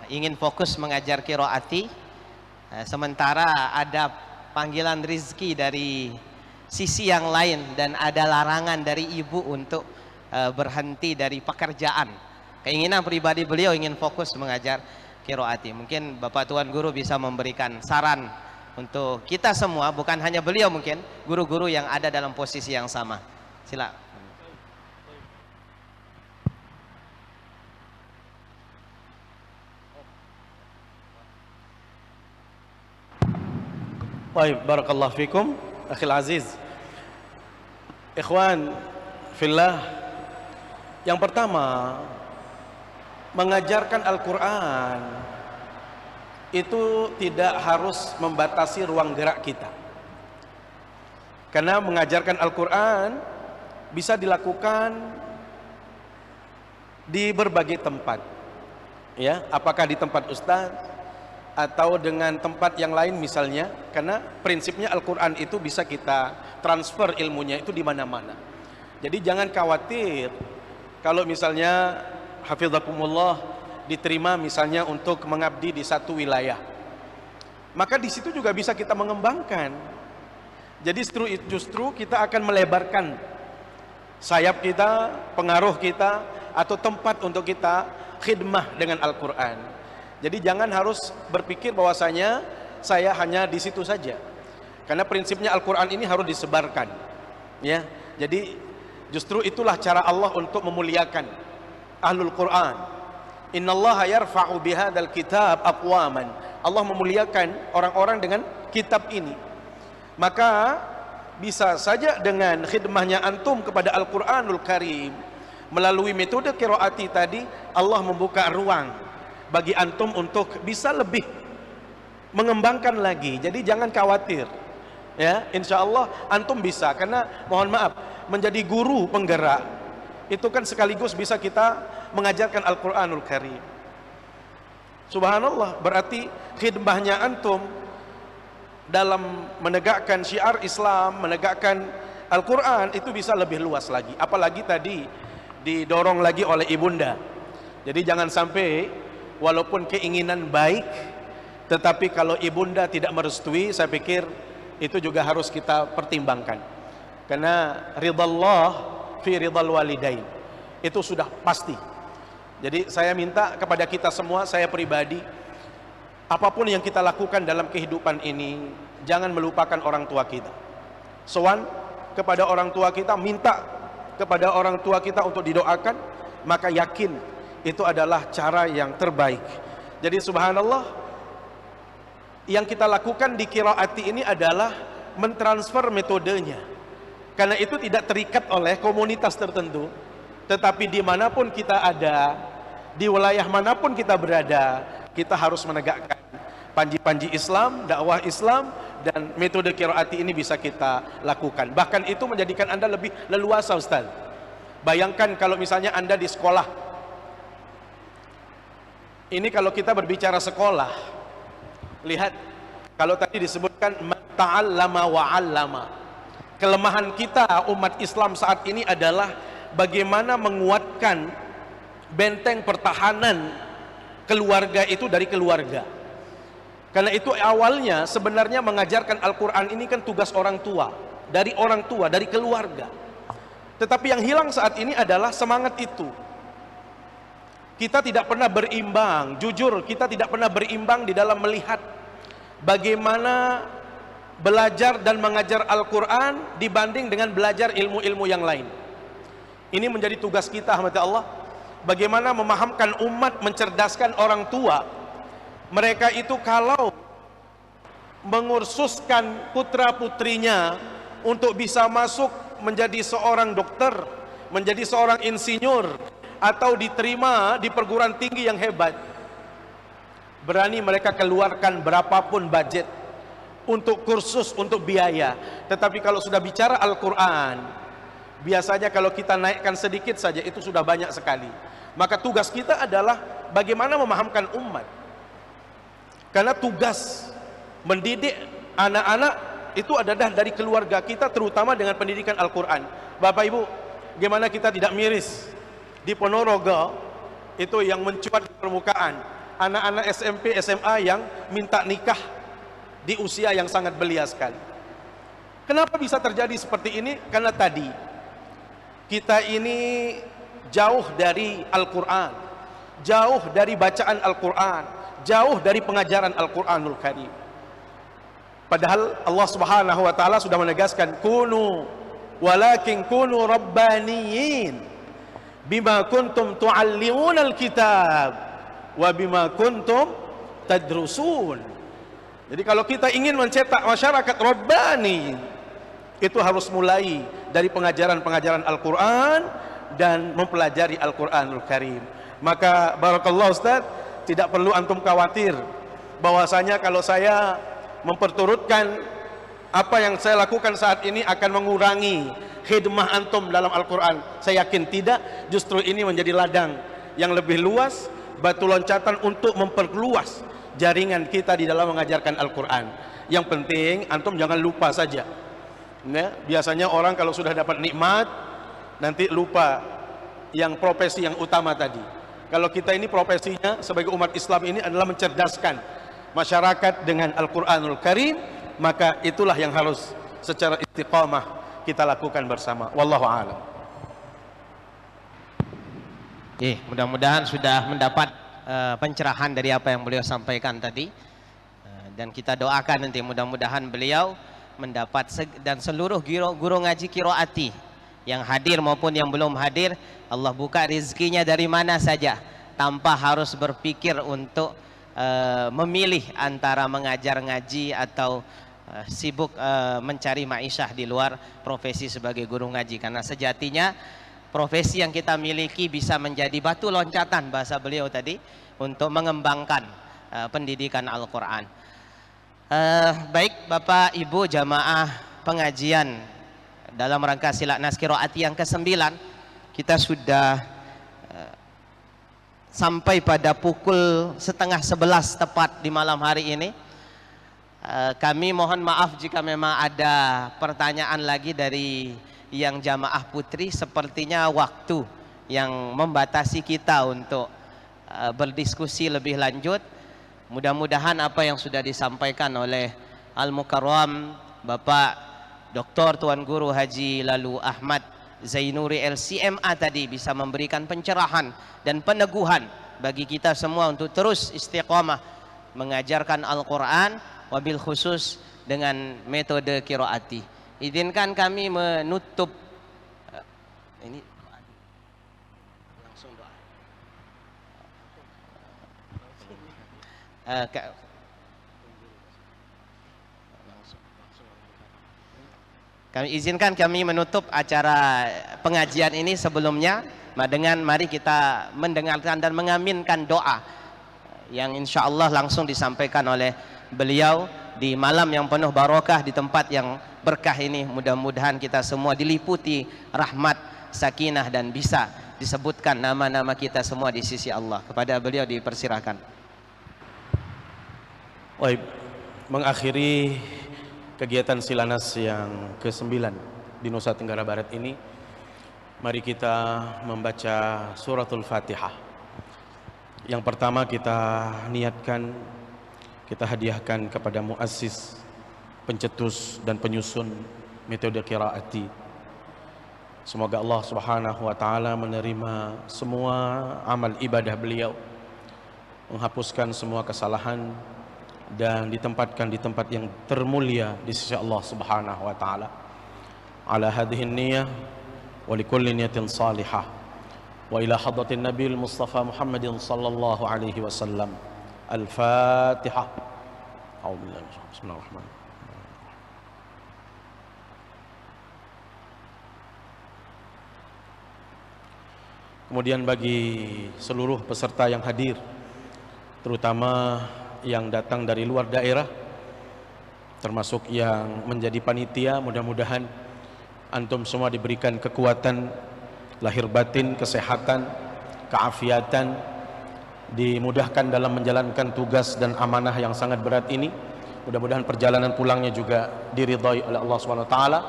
ingin fokus mengajar qiraati, sementara ada panggilan rizki dari sisi yang lain dan ada larangan dari ibu untuk berhenti dari pekerjaan. Keinginan pribadi beliau ingin fokus mengajar qiraati. Mungkin Bapak Tuan Guru bisa memberikan saran untuk kita semua, bukan hanya beliau, mungkin guru-guru yang ada dalam posisi yang sama. Silakan. Baik, barakallahu fikum, akhil aziz. Ikhwan fillah, yang pertama, mengajarkan Al-Quran itu tidak harus membatasi ruang gerak kita. Karena mengajarkan Al-Quran bisa dilakukan di berbagai tempat. Ya, apakah di tempat ustaz atau dengan tempat yang lain misalnya, karena prinsipnya Al-Quran itu bisa kita transfer ilmunya itu di mana-mana. Jadi jangan khawatir kalau misalnya hafizakumullah diterima misalnya untuk mengabdi di satu wilayah, maka di situ juga bisa kita mengembangkan. Jadi justru kita akan melebarkan sayap kita, pengaruh kita, atau tempat untuk kita khidmah dengan Al-Quran. Jadi jangan harus berpikir bahwasanya saya hanya di situ saja, karena prinsipnya Al-Quran ini harus disebarkan, ya. Jadi justru itulah cara Allah untuk memuliakan ahlul Quran. Innallaha yarfa'u bihadzal kitab aqwaman. Allah memuliakan orang-orang dengan kitab ini. Maka bisa saja dengan khidmahnya antum kepada Al-Quranul Karim melalui metode qiraati tadi, Allah membuka ruang bagi antum untuk bisa lebih mengembangkan lagi. Jadi jangan khawatir, ya, insya Allah antum bisa. Karena mohon maaf, menjadi guru penggerak itu kan sekaligus bisa kita mengajarkan Al-Quranul Karim. Subhanallah, berarti khidmahnya antum dalam menegakkan syiar Islam, menegakkan Al-Quran itu bisa lebih luas lagi. Apalagi tadi didorong lagi oleh ibunda. Jadi jangan sampai walaupun keinginan baik, tetapi kalau ibunda tidak merestui, saya pikir itu juga harus kita pertimbangkan. Karena ridallah fi ridal walidain itu sudah pasti. Jadi saya minta kepada kita semua, saya pribadi, apapun yang kita lakukan dalam kehidupan ini, jangan melupakan orang tua kita. Sowan kepada orang tua kita, minta kepada orang tua kita untuk didoakan, maka yakin itu adalah cara yang terbaik. Jadi subhanallah, yang kita lakukan di qiraati ini adalah mentransfer metodenya, karena itu tidak terikat oleh komunitas tertentu, tetapi dimanapun kita ada, di wilayah manapun kita berada, kita harus menegakkan panji-panji Islam, dakwah Islam, dan metode qiraati ini bisa kita lakukan. Bahkan itu menjadikan Anda lebih leluasa, Ustaz. Bayangkan kalau misalnya Anda di sekolah. Ini kalau kita berbicara sekolah, lihat, kalau tadi disebutkan ta'allama wa 'allama. Kelemahan kita umat Islam saat ini adalah bagaimana menguatkan benteng pertahanan keluarga itu dari keluarga. Karena itu awalnya sebenarnya mengajarkan Al-Quran ini kan tugas orang tua, dari keluarga. Tetapi yang hilang saat ini adalah semangat itu. Kita tidak pernah berimbang, jujur kita tidak pernah berimbang di dalam melihat bagaimana belajar dan mengajar Al-Quran dibanding dengan belajar ilmu-ilmu yang lain. Ini menjadi tugas kita, rahmati Allah. Bagaimana memahamkan umat, mencerdaskan orang tua. Mereka itu kalau mengursuskan putra-putrinya untuk bisa masuk menjadi seorang dokter, menjadi seorang insinyur, atau diterima di perguruan tinggi yang hebat, berani mereka keluarkan berapapun budget untuk kursus, untuk biaya. Tetapi kalau sudah bicara Al-Quran, biasanya kalau kita naikkan sedikit saja itu sudah banyak sekali. Maka tugas kita adalah bagaimana memahamkan umat. Karena tugas mendidik anak-anak itu adalah dari keluarga kita, terutama dengan pendidikan Al-Quran. Bapak Ibu, bagaimana kita tidak miris di Ponorogo itu yang mencuat di permukaan, anak-anak SMP, SMA yang minta nikah di usia yang sangat belia sekali. Kenapa bisa terjadi seperti ini? Karena tadi kita ini jauh dari Al-Quran, jauh dari bacaan Al-Quran, jauh dari pengajaran Al-Quranul Karim. Padahal Allah Subhanahu wa taala sudah menegaskan, kunu walakin kunu rabbaniyin bima kuntum tuallimunal kitab wa bima kuntum tadrusun. Jadi kalau kita ingin mencetak masyarakat rabbani, itu harus mulai dari pengajaran-pengajaran Al-Quran dan mempelajari Al-Quranul Karim. Maka barakallahu Ustaz, tidak perlu antum khawatir bahwasanya kalau saya memperturutkan apa yang saya lakukan saat ini akan mengurangi khidmah antum dalam Al-Quran. Saya yakin tidak, justru ini menjadi ladang yang lebih luas, batu loncatan untuk memperluas jaringan kita di dalam mengajarkan Al-Quran. Yang penting antum jangan lupa saja. Ya, biasanya orang kalau sudah dapat nikmat nanti lupa yang profesi yang utama tadi. Kalau kita ini profesinya sebagai umat Islam ini adalah mencerdaskan masyarakat dengan Al-Quranul Karim, maka itulah yang harus secara istiqamah kita lakukan bersama. Wallahu a'lam. Mudah-mudahan sudah mendapat pencerahan dari apa yang beliau sampaikan tadi, dan kita doakan nanti mudah-mudahan beliau mendapat dan seluruh guru ngaji qiraati yang hadir maupun yang belum hadir, Allah buka rezekinya dari mana saja tanpa harus berpikir untuk memilih antara mengajar ngaji atau sibuk mencari ma'isyah di luar profesi sebagai guru ngaji. Karena sejatinya profesi yang kita miliki bisa menjadi batu loncatan, bahasa beliau tadi, untuk mengembangkan pendidikan Al-Quran. Baik Bapak Ibu jamaah pengajian dalam rangka Silatnas Qiraati yang ke-9, kita sudah sampai pada pukul 10:30 tepat di malam hari ini. Kami mohon maaf jika memang ada pertanyaan lagi dari yang jamaah putri. Sepertinya waktu yang membatasi kita untuk berdiskusi lebih lanjut. Mudah-mudahan apa yang sudah disampaikan oleh Al-Mukarram Bapak Dr. Tuan Guru Haji Lalu Ahmad Zainuri LCMA tadi bisa memberikan pencerahan dan peneguhan bagi kita semua untuk terus istiqamah mengajarkan Al-Quran, wabil khusus dengan metode qiraati. Izinkan kami menutup ini langsung doa. Kami izinkan kami menutup acara pengajian ini sebelumnya dengan mari kita mendengarkan dan mengaminkan doa yang insya Allah langsung disampaikan oleh beliau di malam yang penuh barokah, di tempat yang berkah ini. Mudah-mudahan kita semua diliputi rahmat, sakinah, dan bisa disebutkan nama-nama kita semua di sisi Allah. Kepada beliau dipersilakan. Baik, mengakhiri kegiatan Silanas yang ke-9 di Nusa Tenggara Barat ini, Mari kita membaca suratul Fatihah. Yang pertama kita niatkan, kita hadiahkan kepada muassis, pencetus dan penyusun metode qiraati. Semoga Allah Subhanahu wa taala menerima semua amal ibadah beliau, menghapuskan semua kesalahan dan ditempatkan di tempat yang termulia di sisi Allah Subhanahu wa taala. Ala hadhihi niyyah wa likulli niyatin salihah wa ila hadratin nabiyil mustafa Muhammadin sallallahu alaihi wasallam. Al-Fatihah. A'udzubillahi bismillahirrahmanirrahim. Kemudian bagi seluruh peserta yang hadir, terutama yang datang dari luar daerah, termasuk yang menjadi panitia, mudah-mudahan antum semua diberikan kekuatan lahir batin, kesehatan, keafiatan, dimudahkan dalam menjalankan tugas dan amanah yang sangat berat ini. Mudah-mudahan perjalanan pulangnya juga diridhai oleh Allah Subhanahu wa taala,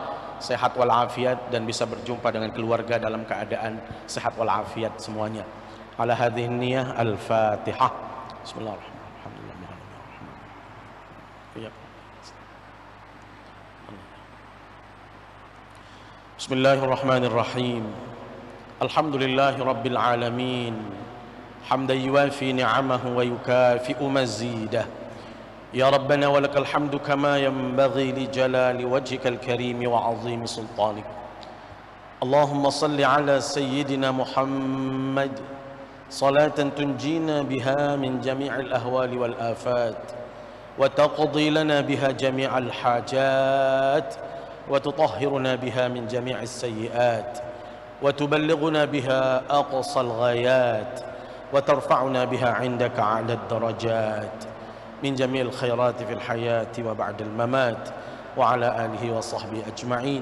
sehat walafiat, dan bisa berjumpa dengan keluarga dalam keadaan sehat walafiat semuanya. Ala hadhihi niyyah. Al-Fatihah. Bismillahirrahmanirrahim. Bismillahirrahmanirrahim. Alhamdulillahi rabbil alamin. Hamdan yuwafi ni'amahu wa yukafi'u mazidah. Ya Rabbana wa lakal hamdu kama yanbaghi li jalali wajhikal karim wa 'azimi sultanik. Allahumma salli ala sayyidina Muhammad salatan tunjina biha min jami'il ahwali wal afat wa taqdi lana biha jami'al hajat wa tutahhiruna biha min jami'is sayyi'at wa tuballighuna biha aqsal ghayat wa tarfa'una biha 'indaka 'ala ad-darajat من جميع الخيرات في الحياة وبعد الممات وعلى آله وصحبه أجمعين.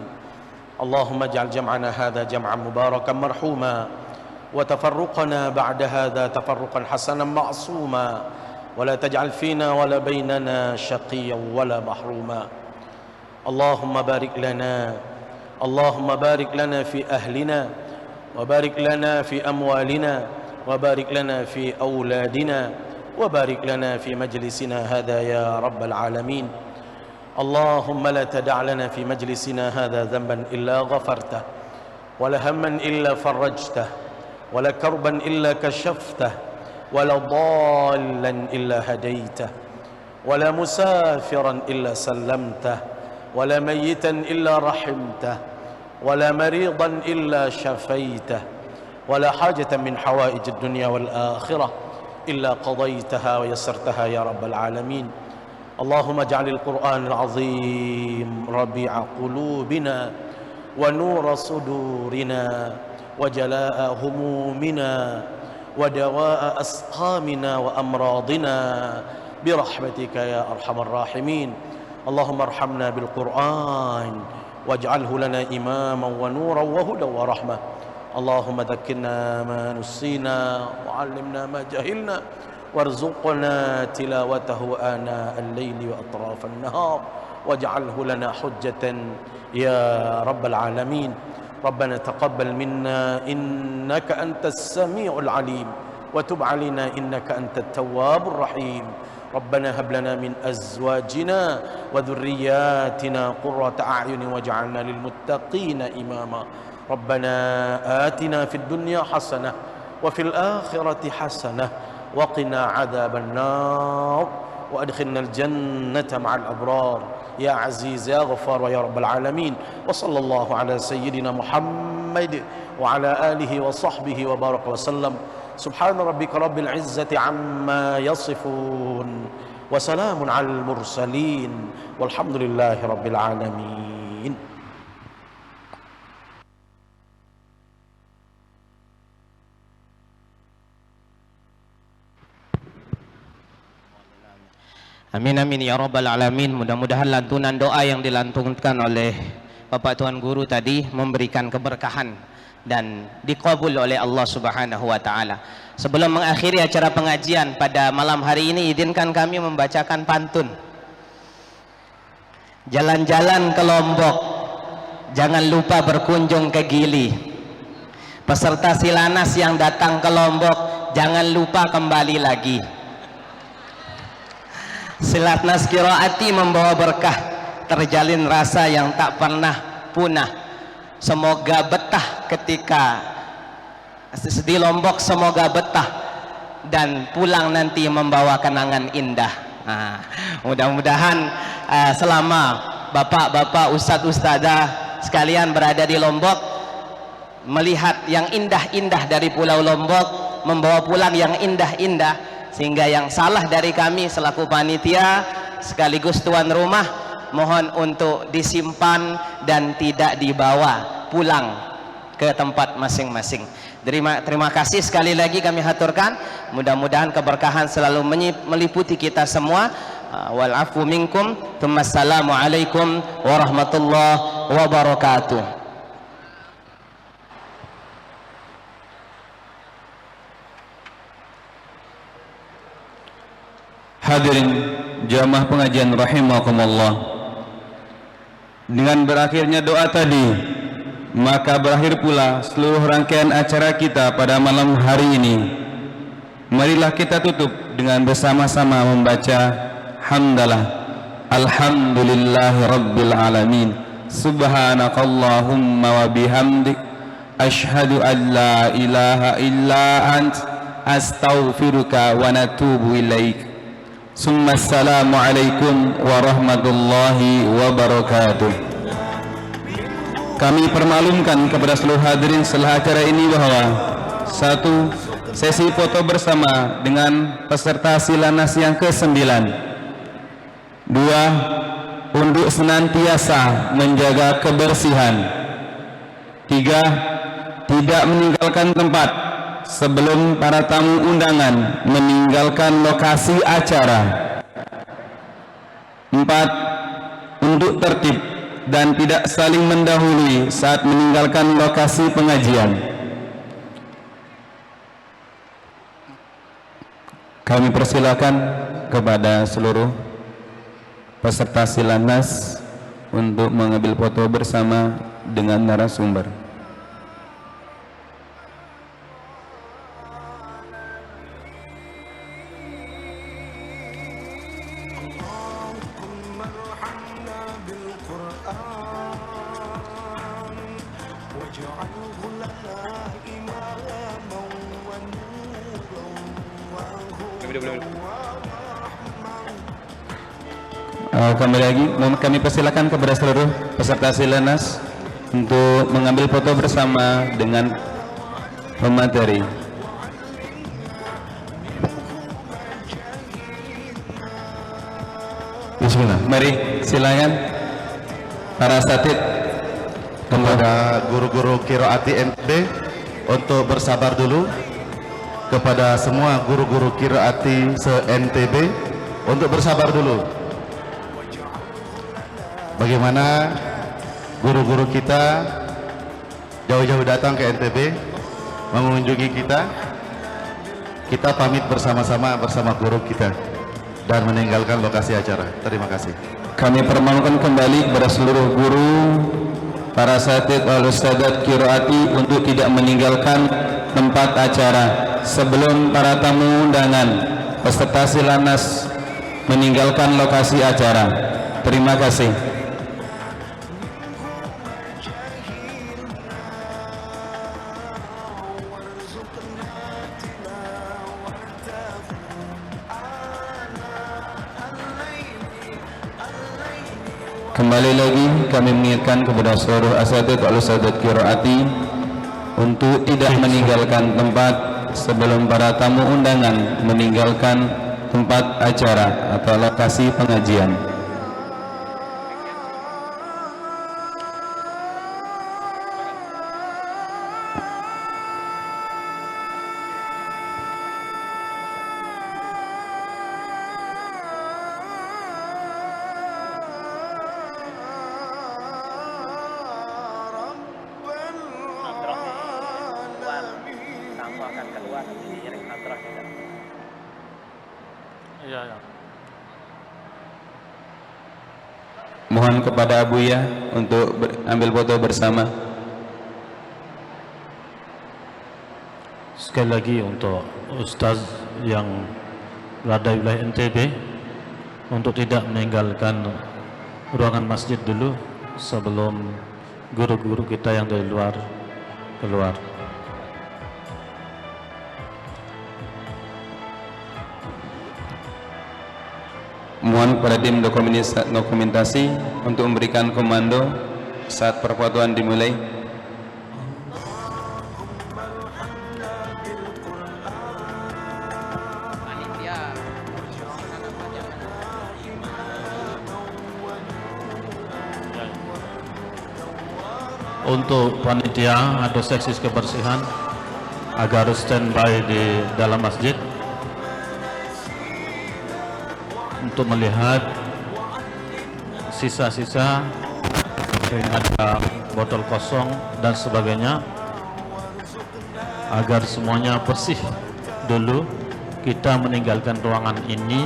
اللهم اجعل جمعنا هذا جمعا مباركا مرحوما وتفرقنا بعد هذا تفرقا حسنا معصوما ولا تجعل فينا ولا بيننا شقيا ولا محروما. اللهم بارك لنا في أهلنا وبارك لنا في أموالنا وبارك لنا في أولادنا وبارك لنا في مجلسنا هذا يا رب العالمين. اللهم لا تدع لنا في مجلسنا هذا ذنبا إلا غفرته ولا هما إلا فرجته ولا كربا إلا كشفته ولا ضالا إلا هديته ولا مسافرا إلا سلمته ولا ميتا إلا رحمته ولا مريضا إلا شفيته ولا حاجة من حوائج الدنيا والآخرة إلا قضيتها ويسرتها يا رب العالمين. اللهم اجعل القرآن العظيم ربيع قلوبنا ونور صدورنا وجلاء همومنا ودواء أسقامنا وأمراضنا برحمتك يا أرحم الراحمين. اللهم ارحمنا بالقرآن واجعله لنا إماما ونورا وهدى ورحمة. اللهم ذكرنا ما نسينا وعلمنا ما جهلنا وارزقنا تلاوته آناء الليل وأطراف النهار واجعله لنا حجة يا رب العالمين. ربنا تقبل منا إنك أنت السميع العليم وتب علينا إنك أنت التواب الرحيم. ربنا هب لنا من أزواجنا وذرياتنا قرة أعين واجعلنا للمتقين إماما. ربنا آتنا في الدنيا حسنة وفي الآخرة حسنة وقنا عذاب النار وأدخلنا الجنة مع الأبرار يا عزيز يا غفار ويا رب العالمين. وصلى الله على سيدنا محمد وعلى آله وصحبه وبارك وسلم. سبحان ربك رب العزة عما يصفون وسلام على المرسلين والحمد لله رب العالمين. Amin amin ya rabbal alamin. Mudah-mudahan lantunan doa yang dilantunkan oleh Bapak Tuan Guru tadi memberikan keberkahan dan dikabul oleh Allah Subhanahu wa taala. Sebelum mengakhiri acara pengajian pada malam hari ini, izinkan kami membacakan pantun. Jalan-jalan ke Lombok, jangan lupa berkunjung ke Gili. Peserta Silanas yang datang ke Lombok, jangan lupa kembali lagi. Silatnas Qiraati membawa berkah, terjalin rasa yang tak pernah punah. Semoga betah ketika di Lombok, semoga betah dan pulang nanti membawa kenangan indah. Nah, mudah-mudahan selama bapak-bapak, ustadz-ustadzah sekalian berada di Lombok, melihat yang indah-indah dari Pulau Lombok, membawa pulang yang indah-indah, sehingga yang salah dari kami selaku panitia sekaligus tuan rumah mohon untuk disimpan dan tidak dibawa pulang ke tempat masing-masing. Terima kasih sekali lagi kami haturkan. Mudah-mudahan keberkahan selalu meliputi kita semua. Wal afu minkum. Assalamualaikum warahmatullahi wabarakatuh. Hadirin jamaah pengajian rahimakumullah, dengan berakhirnya doa tadi, maka berakhir pula seluruh rangkaian acara kita pada malam hari ini. Marilah kita tutup dengan bersama-sama membaca hamdalah. Alhamdulillahi rabbil alamin. Subhanakallahumma wa bihamdik, ashhadu an la ilaha illa ant, astaghfiruka wa natubu ilaik. Assalamualaikum warahmatullahi wabarakatuh. Kami permaklumkan kepada seluruh hadirin setelah acara ini bahwa satu sesi foto bersama dengan peserta Silanas yang ke-9. Dua, untuk senantiasa menjaga kebersihan. Tiga, tidak meninggalkan tempat sebelum para tamu undangan meninggalkan lokasi acara. 4. Untuk tertib dan tidak saling mendahului saat meninggalkan lokasi pengajian. Kami persilakan kepada seluruh peserta Silanas untuk mengambil foto bersama dengan narasumber. Kembali lagi kami persilakan kepada seluruh peserta Silanas untuk mengambil foto bersama dengan pemateri. Bismillah. Mari silakan para asatid kepada guru-guru Qiraati NTB untuk bersabar dulu, kepada semua guru-guru Qiraati se-NTB untuk bersabar dulu. Bagaimana guru-guru kita jauh-jauh datang ke NTB mengunjungi kita, kita pamit bersama-sama bersama guru kita dan meninggalkan lokasi acara. Terima kasih. Kami permohonkan kembali kepada seluruh guru, para asatid wal ustadzat Qiraati untuk tidak meninggalkan tempat acara sebelum para tamu undangan peserta Silanas meninggalkan lokasi acara. Terima kasih. Kembali lagi kami mengingatkan kepada seluruh asatid wal ustadzat Qiraati untuk tidak meninggalkan tempat sebelum para tamu undangan meninggalkan tempat acara atau lokasi pengajian. Mohon kepada Abuya untuk ambil foto bersama. Sekali lagi untuk Ustaz yang berada di wilayah NTB untuk tidak meninggalkan ruangan masjid dulu sebelum guru-guru kita yang dari luar keluar. Mohon kepada tim dokumentasi untuk memberikan komando saat perfotoan dimulai. Untuk panitia atau seksi kebersihan agar standby di dalam masjid untuk melihat sisa-sisa yang ada botol kosong dan sebagainya, agar semuanya bersih dulu kita meninggalkan ruangan ini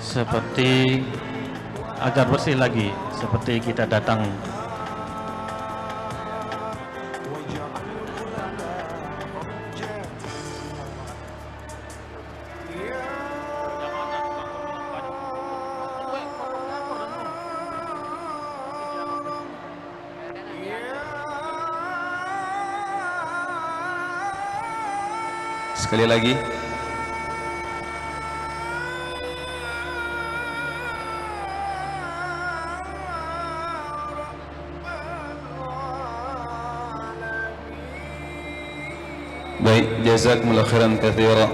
seperti agar bersih lagi seperti kita datang. Sekali lagi. Baik, jazakumullah khairan katsira.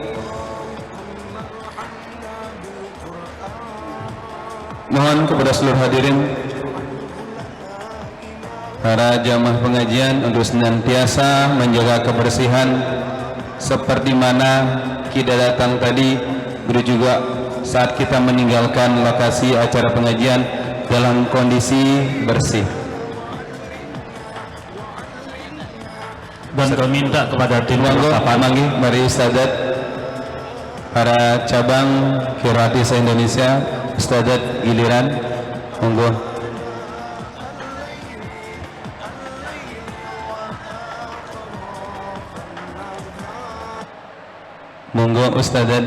Mohon kepada seluruh hadirin para jamaah pengajian untuk senantiasa menjaga kebersihan seperti mana kita datang tadi, begitu juga saat kita meninggalkan lokasi acara pengajian dalam kondisi bersih. Dan kami minta kepada tim mari Ustadzat para cabang Qiraati se-Indonesia, Ustadzat giliran, monggo. Monggo Ustadzat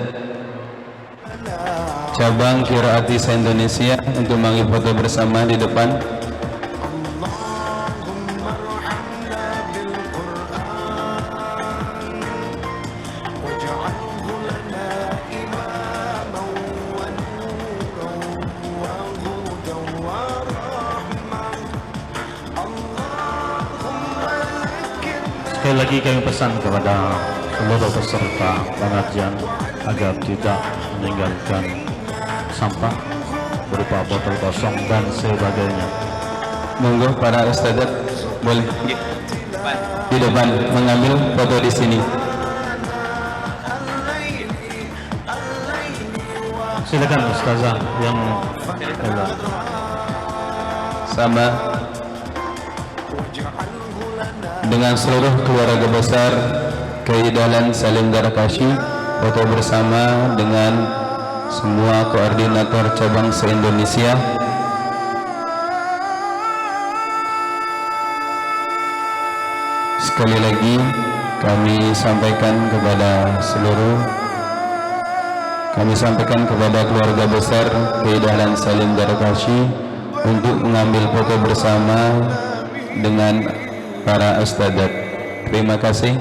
cabang Qiraati se-Indonesia untuk mengambil foto bersama di depan. Sekali lagi kami pesan kepada seluruh peserta pengajian agar tidak meninggalkan sampah berupa botol kosong dan sebagainya. Monggo para ustadzat boleh di depan mengambil foto di sini. Silakan ustazah yang sama dengan seluruh keluarga besar Kiai Dahlan Salim Darakashi, foto bersama dengan semua koordinator cabang se-Indonesia. Sekali lagi kami sampaikan kepada keluarga besar Kiai Dahlan Salim Darakashi untuk mengambil foto bersama dengan para ustadzat. Terima kasih.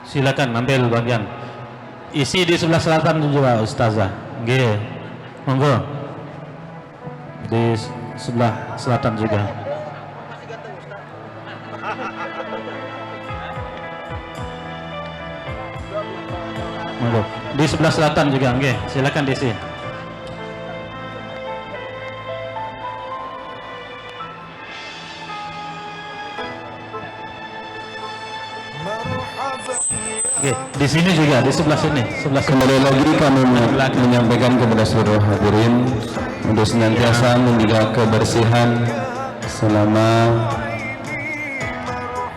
Silakan ambil bagian. Isi di sebelah selatan juga ustazah. Nggih. Monggo. Di sebelah selatan juga. Monggo. Di sebelah selatan juga nggih. Silakan diisi. Oke, di sini juga, di sebelah sini, Kembali lagi kami menyampaikan kepada seluruh hadirin untuk senantiasa menjaga kebersihan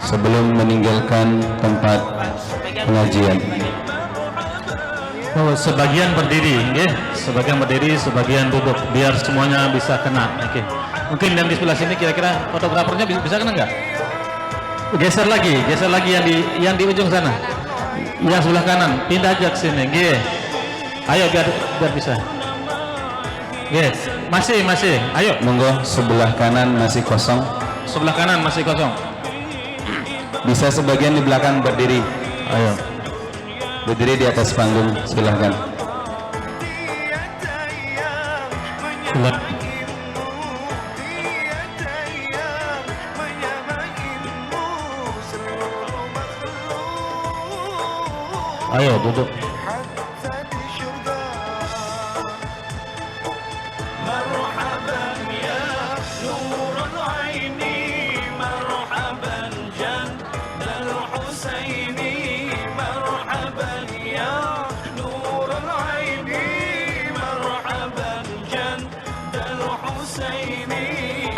sebelum meninggalkan tempat pengajian. Oh, sebagian berdiri, nggih. Sebagian berdiri, sebagian duduk, biar semuanya bisa kena. Oke. Mungkin yang di sebelah sini kira-kira fotografernya bisa kena nggak? Geser lagi yang di ujung sana. Yang sebelah kanan, pindah aja ke sini, nggih. Ayo biar bisa. Nggih, masih. Ayo. Monggo, sebelah kanan masih kosong. Sebelah kanan masih kosong. Bisa sebagian di belakang berdiri. Ayo. Berdiri di atas panggung, silahkan. Ayo duduk.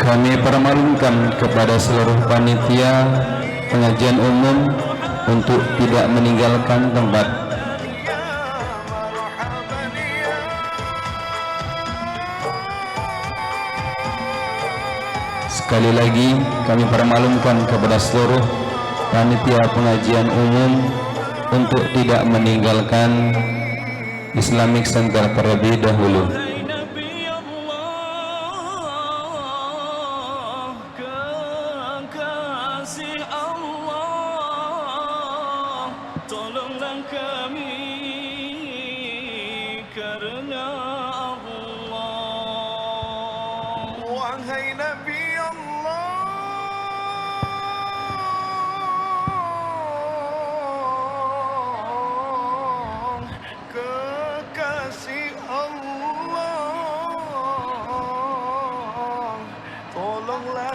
Kami permaklumkan kepada seluruh panitia pengajian umum untuk tidak meninggalkan tempat. Sekali lagi kami permaklumkan kepada seluruh panitia pengajian umum untuk tidak meninggalkan Islamic Center terlebih dahulu.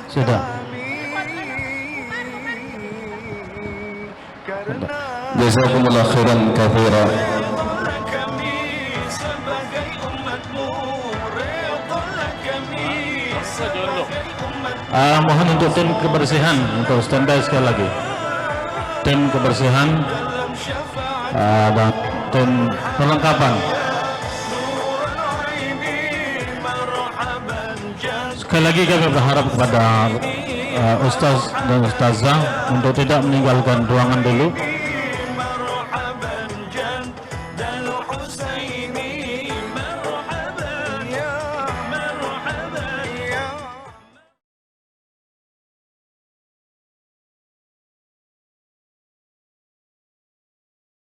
Sudah. Jazakumullah khairan katsira. Mohon untuk tim kebersihan untuk standby sekali lagi. Tim kebersihan dan tim perlengkapan. Sekali lagi kami berharap kepada Ustaz dan Ustazah untuk tidak meninggalkan ruangan dulu.